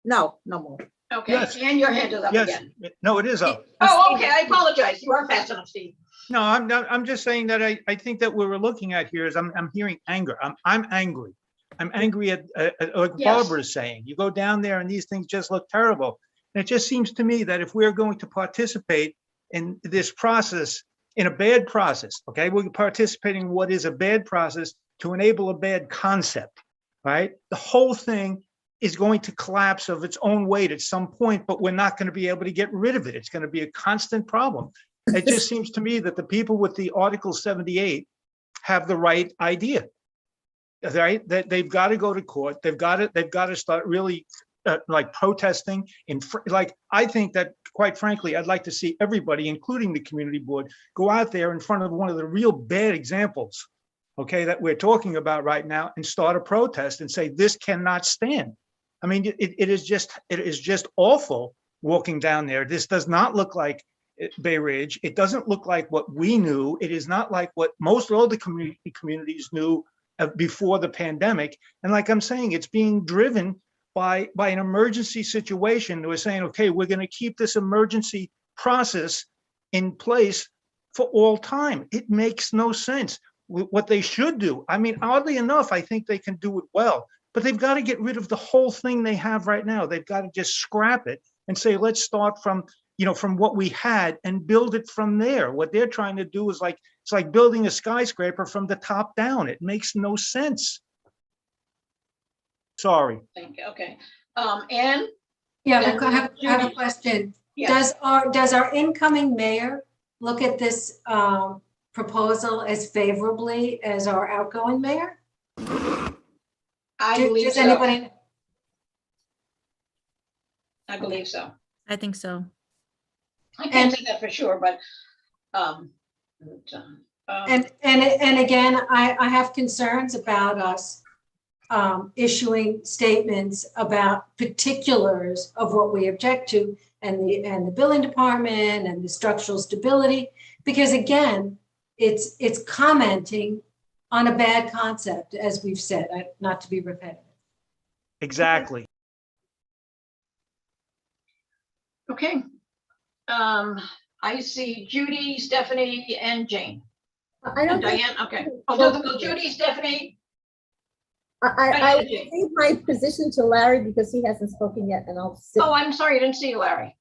No, no more. Okay, Yes. and your hand is up Yes, again. no, it is up. Oh, okay, I apologize. You are fast enough, Steve. No, I'm just saying that I think that what we're looking at here is I'm hearing anger. I'm angry. I'm angry at what Yes. Barbara is saying. You go down there and these things just look terrible. And it just seems to me that if we're going to participate in this process, in a bad process, okay, we're participating in what is a bad process to enable a bad concept, right? The whole thing is going to collapse of its own weight at some point, but we're not going to be able to get rid of it. It's going to be a constant problem. It just seems to me that the people with the Article 78 have the right idea, right? That they've got to go to court. They've got to start really like protesting. I think that, quite frankly, I'd like to see everybody, including the community board, go out there in front of one of the real bad examples, okay, that we're talking about right now, and start a protest and say, this cannot stand. I mean, it is just awful walking down there. This does not look like Bay Ridge. It doesn't look like what we knew. It is not like what most all the communities knew before the pandemic. And like I'm saying, it's being driven by an emergency situation. We're saying, okay, we're going to keep this emergency process in place for all time. It makes no sense. What they should do, I mean, oddly enough, I think they can do it well, but they've got to get rid of the whole thing they have right now. They've got to just scrap it and say, let's start from, from what we had and build it from there. What they're trying to do is it's like building a skyscraper from the top down. It makes no sense. Sorry. Thank you. Okay. Anne? Yeah, Then I have a Judy. question. Yeah. Does our incoming mayor look at this proposal as favorably as our outgoing mayor? I believe Does so. anybody? I believe so. I think so. I can't say that for sure, but, And again, I have concerns about us issuing statements about particulars of what we object to and the building department and the structural stability, because again, it's commenting on a bad concept, as we've said, not to be repetitive. Exactly. okay. I see Judy, Stephanie, and Jane. I And don't think, Diane, okay. Oh, no, Judy, Stephanie. I will Jane. leave my position to Larry because he hasn't spoken yet, and I'll sit. Oh, I'm sorry, I didn't see you, Larry.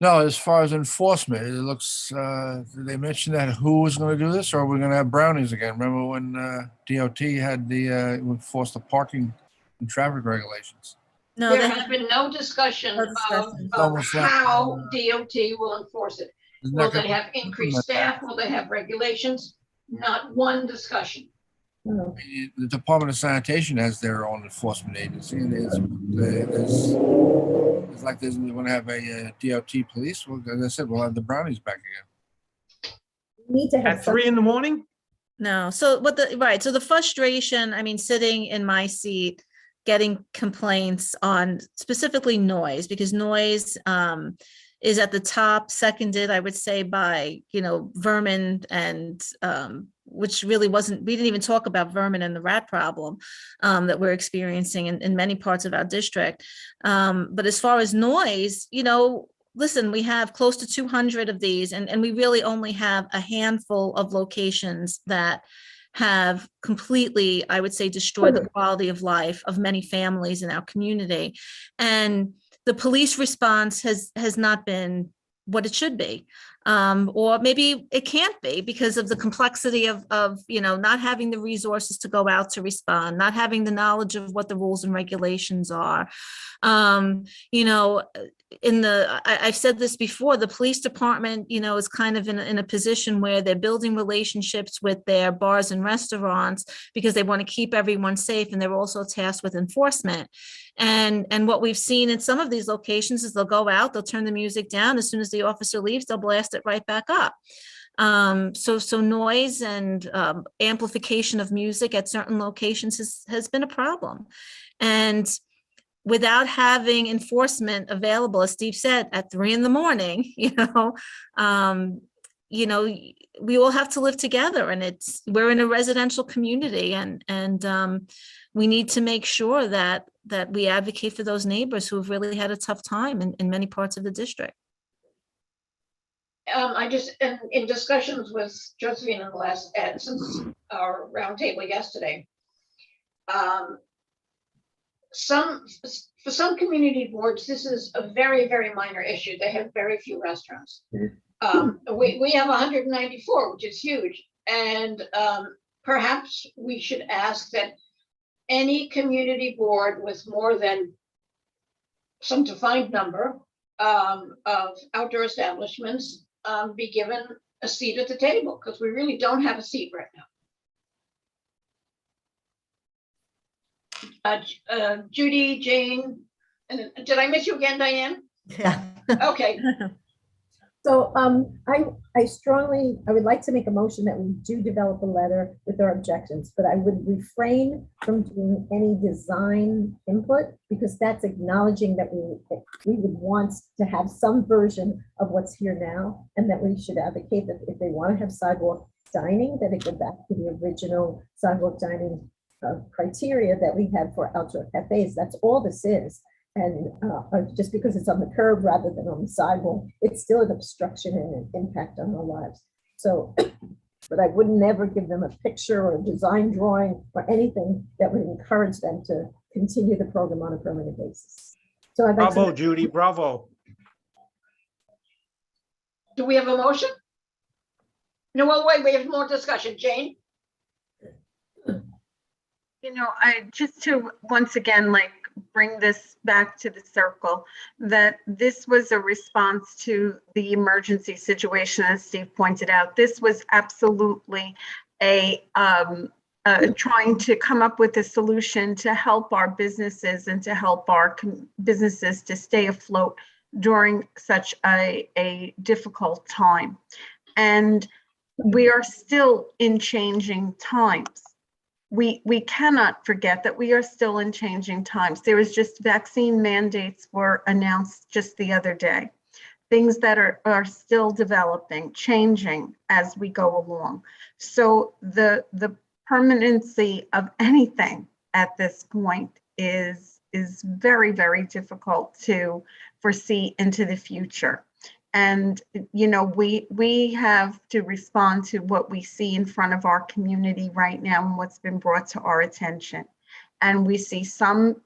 No, as far as enforcement, it looks, did they mention that who was going to do this, or are we going to have brownies again? Remember when DOT had enforced the parking and traffic regulations? No, There they has been no discussion No of discussion. Almost like, how DOT will enforce it. isn't Will that they gonna have increased staff? Will they have regulations? Not one discussion. Oh. The Department of Sanitation has their own enforcement agency, and it's like we're going to have a DOT police. Well, as I said, we'll have the brownies back again. We need to have At 3 in the morning? No, so right, so the frustration, I mean, sitting in my seat, getting complaints on specifically noise, because noise is at the top, seconded, I would say, by, vermin and which really wasn't, we didn't even talk about vermin and the rat problem that we're experiencing in many parts of our district. But as far as noise, listen, we have close to 200 of these, and we really only have a handful of locations that have completely, I would say, destroyed the quality of life of many families in our community. And the police response has not been what it should be. Or maybe it can't be because of the complexity of not having the resources to go out to respond, not having the knowledge of what the rules and regulations are. I've said this before, the police department, is kind of in a position where they're building relationships with their bars and restaurants because they want to keep everyone safe, and they're also tasked with enforcement. And what we've seen in some of these locations is they'll go out, they'll turn the music down. As soon as the officer leaves, they'll blast it right back up. So noise and amplification of music at certain locations has been a problem. And without having enforcement available, as Steve said, at 3 in the morning, we all have to live together, and we're in a residential community, and we need to make sure that we advocate for those neighbors who have really had a tough time in many parts of the district. In discussions with Josephine since our roundtable yesterday, for some community boards, this is a very, very minor issue. They have very few restaurants. We have 194, which is huge. And perhaps we should ask that any community board with more than some defined number of outdoor establishments be given a seat at the table, because we really don't have a seat right now. Judy, Jane, and did I miss you again, Diane? Yeah. Okay. So I would like to make a motion that we do develop a letter with our objections, but I would refrain from doing any design input, because that's acknowledging that we would want to have some version of what's here now, and that we should advocate that if they want to have sidewalk dining, that it go back to the original sidewalk dining criteria that we had for outdoor cafes. That's all this is. And just because it's on the curb rather than on the sidewalk, it's still an obstruction and an impact on our lives. So, but I would never give them a picture or a design drawing or anything that would encourage them to continue the program on a permanent basis. So I'd like Bravo, to, Judy, bravo. Do we have a motion? No, well, wait, we have more discussion. Jane? You know, I just to once again, like, bring this back to the circle, that this was a response to the emergency situation, as Steve pointed out. This was absolutely a trying to come up with a solution to help our businesses and to help our businesses to stay afloat during such a difficult time. And we are still in changing times. We cannot forget that we are still in changing times. There was just vaccine mandates were announced just the other day. Things that are still developing, changing as we go along. So the permanency of anything at this point is very, very difficult to foresee into the future. And, you know, we have to respond to what we see in front of our community right now and what's been brought to our attention. And we see some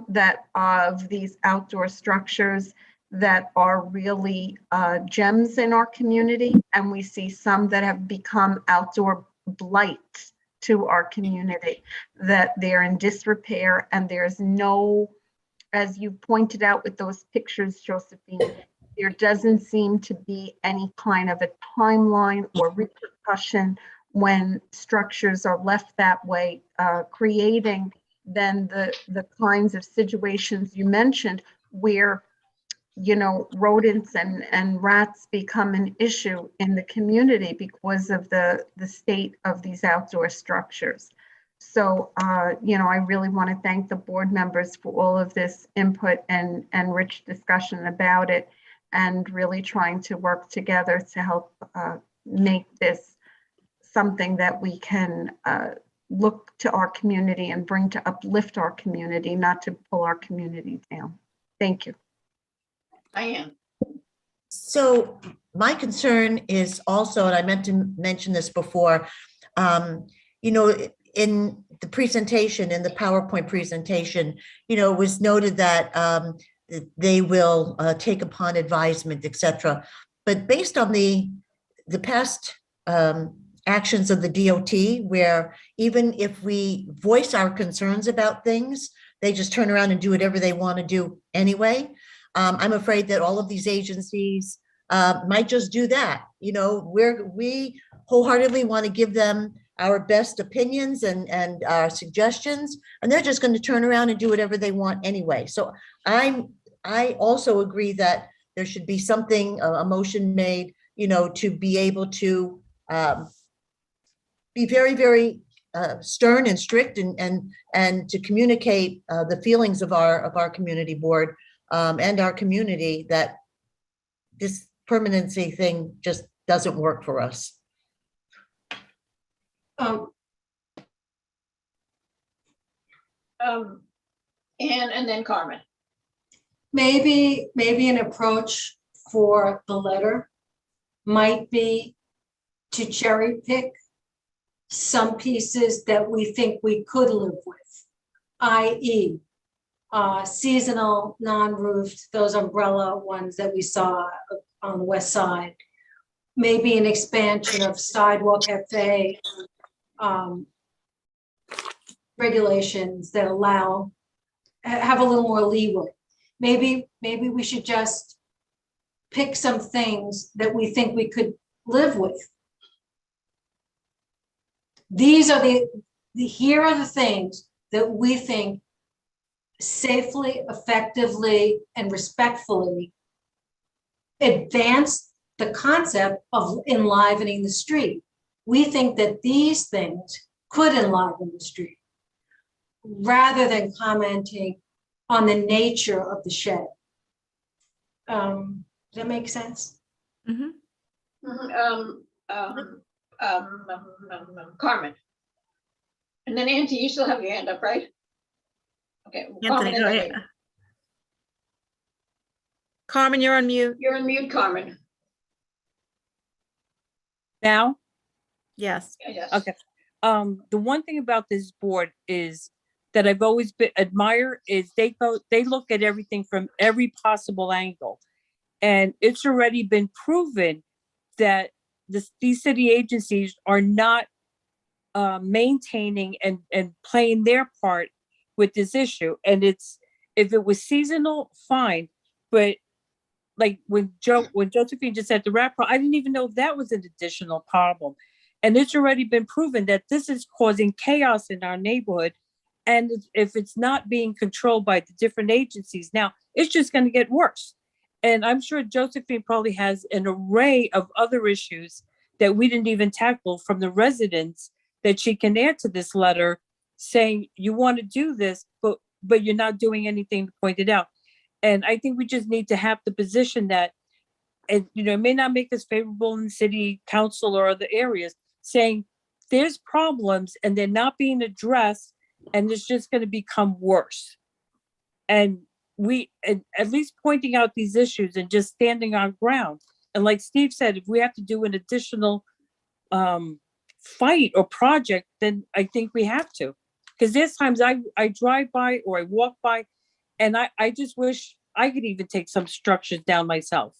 that of these outdoor structures that are really gems in our community. And we see some that have become outdoor blight to our community, that they're in disrepair and there's no, as you pointed out with those pictures, Josephine, there doesn't seem to be any kind of a timeline or repercussion when structures are left that way, creating then the kinds of situations you mentioned where, you know, rodents and rats become an issue in the community because of the state of these outdoor structures. So, you know, I really want to thank the board members for all of this input and rich discussion about it, and really trying to work together to help make this something that we can look to our community and bring to uplift our community, not to pull our community down. Thank you. Diane? So my concern is also, and I meant to mention this before, you know, in the presentation, in the PowerPoint presentation, you know, it was noted that they will take upon advisement, et cetera. But based on the past actions of the DOT, where even if we voice our concerns about things, they just turn around and do whatever they want to do anyway. I'm afraid that all of these agencies might just do that. You know, we wholeheartly want to give them our best opinions and our suggestions, and they're just going to turn around and do whatever they want anyway. So I also agree that there should be something, a motion made, you know, to be able to be very, very stern and strict and to communicate the feelings of our community board and our community, that this permanency thing just doesn't work for us. And then Carmen. Maybe an approach for the letter might be to cherry pick some pieces that we think we could live with, i.e. Seasonal, non-roofed, those umbrella ones that we saw on the west side. Maybe an expansion of sidewalk cafe regulations that have a little more leeway. Maybe we should just pick some things that we think we could live with. These are here are the things that we think safely, effectively, and respectfully advance the concept of enlivening the street. We think that these things could enliven the street, rather than commenting on the nature of the shed. Does that make sense? Mhm. Carmen. And then Auntie, you still have your hand up, right? Okay. Anthony, Carmen, go ahead. Carmen, you're on mute. You're on mute, Carmen. Now? Yes. Yes. Okay. The one thing about this board is that I've always admire is they look at everything from every possible angle. And it's already been proven that these city agencies are not maintaining and playing their part with this issue. And if it was seasonal, fine. But like when Josephine just said the rat problem, I didn't even know that was an additional problem. And it's already been proven that this is causing chaos in our neighborhood. And if it's not being controlled by the different agencies, now it's just going to get worse. And I'm sure Josephine probably has an array of other issues that we didn't even tackle from the residents that she can add to this letter saying you want to do this, but you're not doing anything to point it out. And I think we just need to have the position that, and it may not make us favorable in city council or other areas, saying there's problems and they're not being addressed and it's just going to become worse. And at least pointing out these issues and just standing our ground. And like Steve said, if we have to do an additional fight or project, then I think we have to. Because there's times I drive by or I walk by and I just wish I could even take some structures down myself.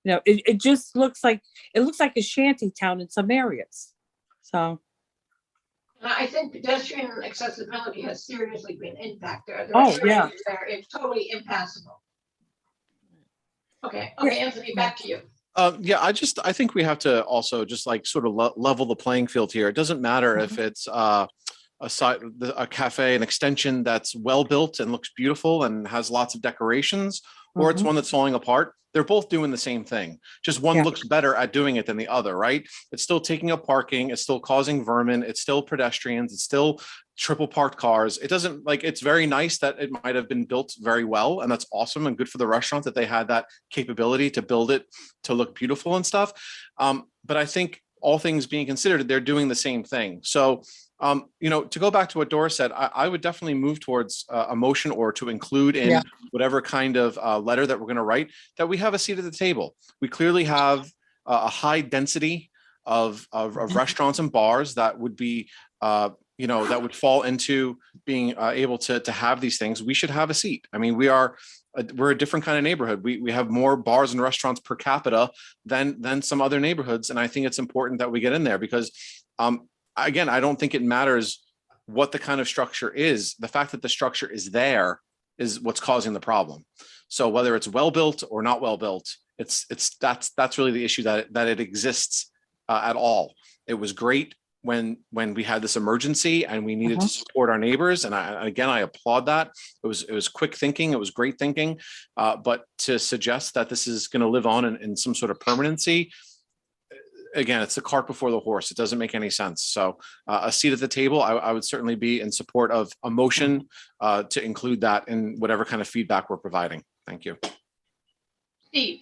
It just looks like a shanty town in some areas. So. I think pedestrian accessibility has seriously been impacted. Oh, yeah. There, it's totally impassable. Okay, Anthony, back to you. Yeah, I think we have to also just like sort of level the playing field here. It doesn't matter if it's a cafe, an extension that's well built and looks beautiful and has lots of decorations, or it's one that's falling apart. They're both doing the same thing. Just one looks better at doing it than the other, right? It's still taking up parking. It's still causing vermin. It's still pedestrians. It's still triple parked cars. It doesn't it's very nice that it might have been built very well. And that's awesome and good for the restaurant that they had that capability to build it to look beautiful and stuff. But I think all things being considered, they're doing the same thing. So to go back to what Dora said, I would definitely move towards a motion or to include in whatever kind of letter that we're going to write, that we have a seat at the table. We clearly have a high density of restaurants and bars that would be, that would fall into being able to have these things. We should have a seat. I mean, we're a different kind of neighborhood. We have more bars and restaurants per capita than some other neighborhoods. And I think it's important that we get in there because again, I don't think it matters what the kind of structure is. The fact that the structure is there is what's causing the problem. So whether it's well built or not well built, that's really the issue, that it exists at all. It was great when we had this emergency and we needed to support our neighbors, and I applaud that. It was quick thinking. It was great thinking. But to suggest that this is going to live on in some sort of permanency, again, it's the cart before the horse. It doesn't make any sense. So a seat at the table, I would certainly be in support of a motion to include that in whatever kind of feedback we're providing. Thank you. Steve.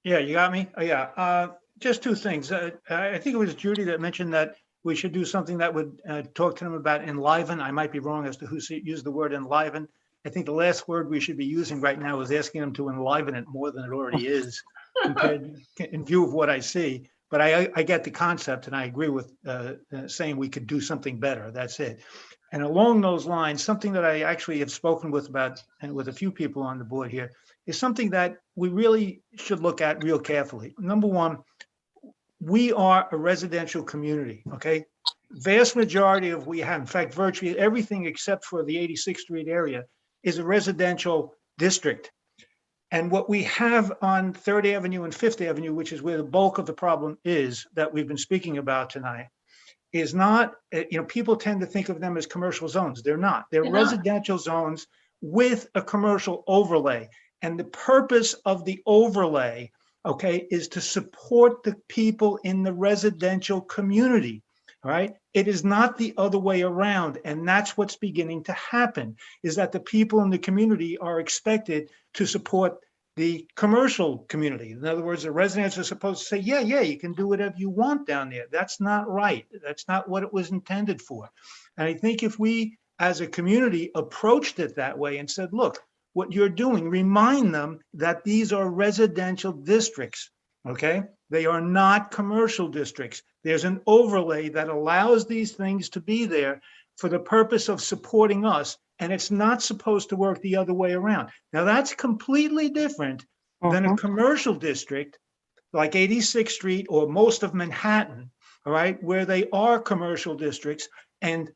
Yeah, you got me? Oh, yeah. Just two things. I think it was Judy that mentioned that we should do something that would talk to them about enliven. I might be wrong as to who used the word enliven. I think the last word we should be using right now is asking them to enliven it more than it already is, compared in view of what I see. But I get the concept, and I agree with saying we could do something better. That's it. And along those lines, something that I actually have spoken with about, and with a few people on the board here, is something that we really should look at real carefully. Number one, we are a residential community, okay? Vast majority of we have, in fact, virtually everything except for the 86th Street area is a residential district. And what we have on 3rd Avenue and 5th Avenue, which is where the bulk of the problem is that we've been speaking about tonight, is not, people tend to think of them as commercial zones. They're not. They're residential zones with a commercial overlay. And the purpose of the overlay, okay, is to support the people in the residential community, all right? It is not the other way around. And that's what's beginning to happen, is that the people in the community are expected to support the commercial community. In other words, the residents are supposed to say, yeah, you can do whatever you want down there. That's not right. That's not what it was intended for. And I think if we, as a community, approached it that way and said, look, what you're doing, remind them that these are residential districts, okay? They are not commercial districts. There's an overlay that allows these things to be there for the purpose of supporting us, and it's not supposed to work the other way around. Now, that's completely different than a commercial district like 86th Street or most of Manhattan, all right, where they are commercial districts. And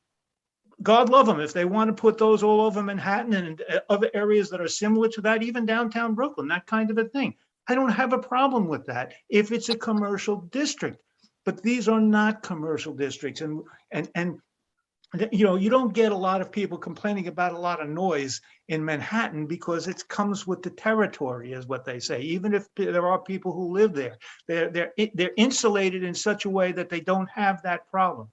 God love them if they want to put those all over Manhattan and other areas that are similar to that, even downtown Brooklyn, that kind of a thing. I don't have a problem with that if it's a commercial district, but these are not commercial districts. And you know, you don't get a lot of people complaining about a lot of noise in Manhattan because it comes with the territory, is what they say. Even if there are people who live there, they're insulated in such a way that they don't have that problem.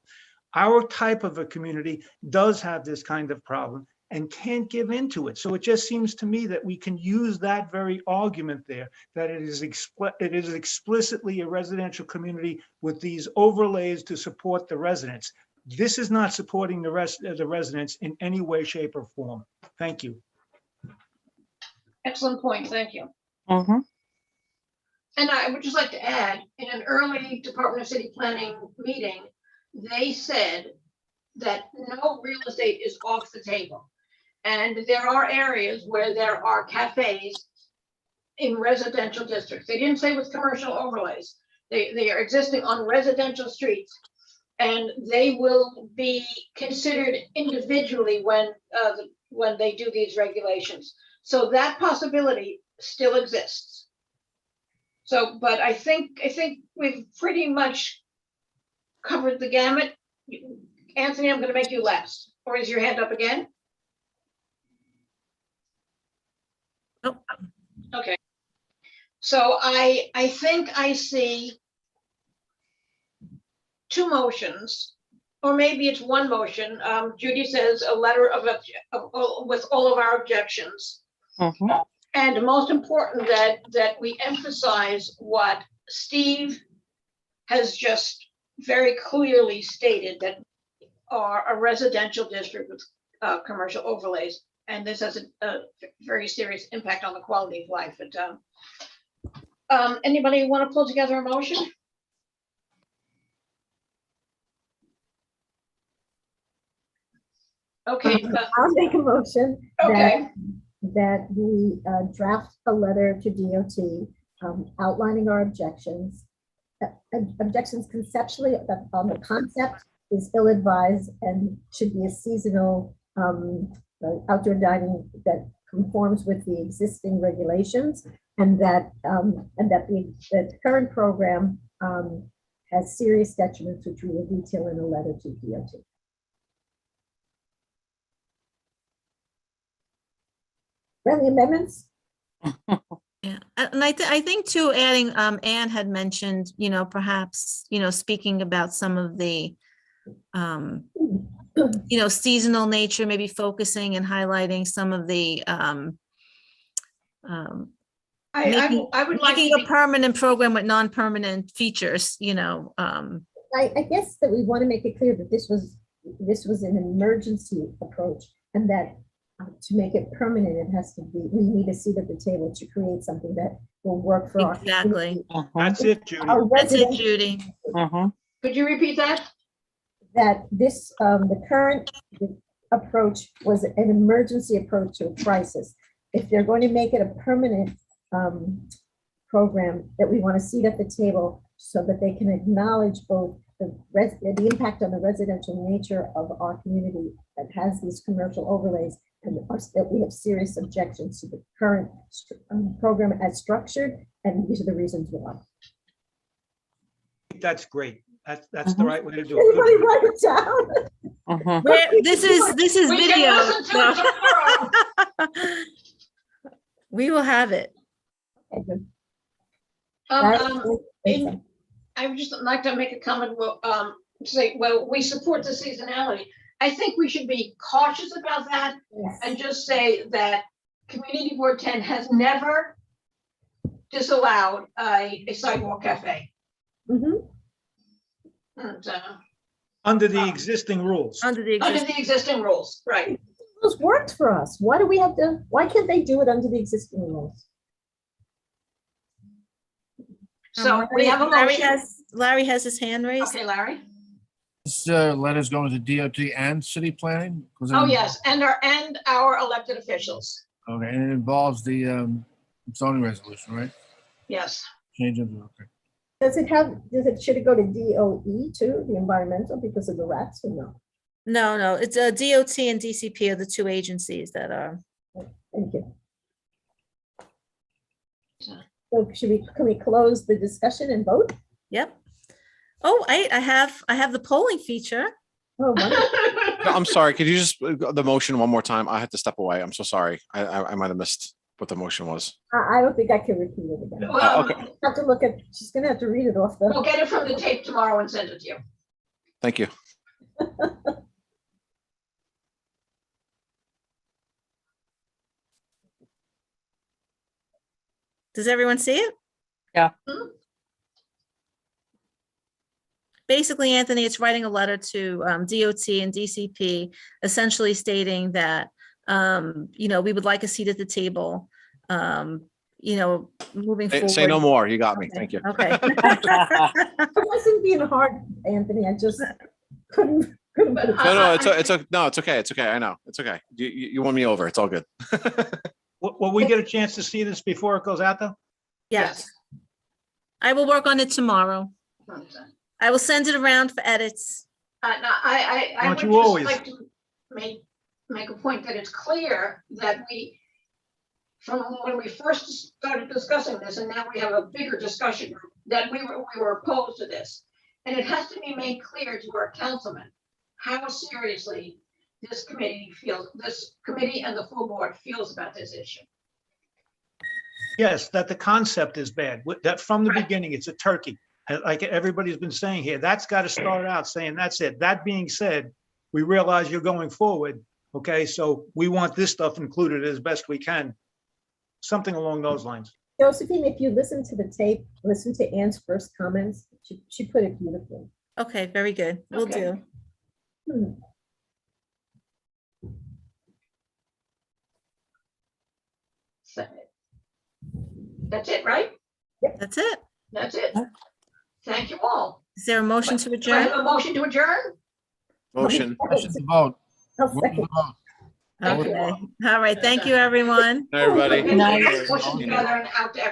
Our type of a community does have this kind of problem and can't give into it. So it just seems to me that we can use that very argument there, that it is explicitly a residential community with these overlays to support the residents. This is not supporting the rest of the residents in any way, shape, or form. Thank you. Excellent point, thank you. Mhm. And I would just like to add, in an early Department of City Planning meeting, they said that no real estate is off the table. And there are areas where there are cafes in residential districts. They didn't say with commercial overlays. They are existing on residential streets. And they will be considered individually when they do these regulations. So that possibility still exists. So, but I think we've pretty much covered the gamut. Anthony, I'm going to make you last. Or is your hand up again? Nope. Okay. So I think I see two motions, or maybe it's one motion. Judy says a letter with all of our objections. Mhm. And most important that we emphasize what Steve has just very clearly stated, that are a residential district with commercial overlays. And this has a very serious impact on the quality of life. But anybody want to pull together a motion? Okay. I'll make a motion Okay. that we draft a letter to DOT outlining our objections. Objections conceptually on the concept is ill-advised and should be a seasonal outdoor dining that conforms with the existing regulations, and that the current program has serious detriments, which we will detail in a letter to DOT. Friendly amendments? Yeah, and I think too, adding, Anne had mentioned, perhaps, speaking about some of the, seasonal nature, maybe focusing and highlighting some of the, I would like making to a be, permanent program with non-permanent features, I guess that we want to make it clear that this was an emergency approach, and that to make it permanent, it has to be, we need a seat at the table to create something that will work for our exactly. That's it, Judy. our That's it, residents. Judy. Mhm. could you repeat that? That this, the current approach was an emergency approach to a crisis. If they're going to make it a permanent program, that we want a seat at the table so that they can acknowledge both the impact on the residential nature of our community that has these commercial overlays, and that we have serious objections to the current program as structured, and these are the reasons why. That's great. That's the right way to do it. Everybody Good. write it down. Mhm. This is We can video. listen to it tomorrow. We will have it. Okay, good. I would just like to make a comment, say, well, we support the seasonality. I think we should be cautious about that Yes. and just say that Community Board 10 has never disallowed a sidewalk cafe. Mhm. And, Under the existing rules. Under the under existing. the existing rules, right? Rules worked for us. Why do we have to, why can't they do it under the existing rules? So we have a Larry motion. Larry has his hand raised. Okay, Larry. This letter's going to DOT and city planning? 'Cause Oh, it- yes, and our elected officials. Okay, and it involves the zoning resolution, right? Yes. Change of, okay. Should it go to DOE too, the environmental, because of the rats or no? No, it's DOT and DCP are the two agencies that are. Thank you. So can we close the discussion and vote? Yep. Oh, I have the polling feature. Oh, wonderful. No, I'm sorry. Could you just the motion one more time? I had to step away. I'm so sorry. I might have missed what the motion was. I don't think I can repeat it again. Well, okay. Have to look at, she's gonna have to read it off We'll the, get it from the tape tomorrow and send it to you. Thank you. Does everyone see it? Yeah. Basically, Anthony, it's writing a letter to DOT and DCP, essentially stating that, we would like a seat at the table, moving forward. Say no more. You got me. Thank you. Okay. I wasn't being hard, Anthony, I just couldn't. But No, it's okay. It's okay. I know. It's okay. You won me over. It's all good. Will we get a chance to see this before it goes out though? Yes, I will work on it tomorrow. I will send it around for edits. No, I Don't would you just always? like to make a point that it's clear that from when we first started discussing this, and now we have a bigger discussion group, that we were opposed to this. And it has to be made clear to our councilmen how seriously this committee and the full board feels about this issue. Yes, that the concept is bad, that from the Right. beginning, it's a turkey. And like everybody's been saying here, that's got to start out saying, that's it. That being said, we realize you're going forward. Okay, so we want this stuff included as best we can. Something along those lines. Josephine, if you listen to the tape, listen to Anne's first comments, she put it beautifully. Okay, very good. Will Okay. do. Hmm. So, that's it, right? That's it. That's it. Thank you all. Is there a motion to Do I have adjourn? a motion to adjourn? Motion. Motion to vote. I'll Vote to second. vote. Okay. All right. Thank you, everyone. Everybody. Okay, Nice. motion together and out to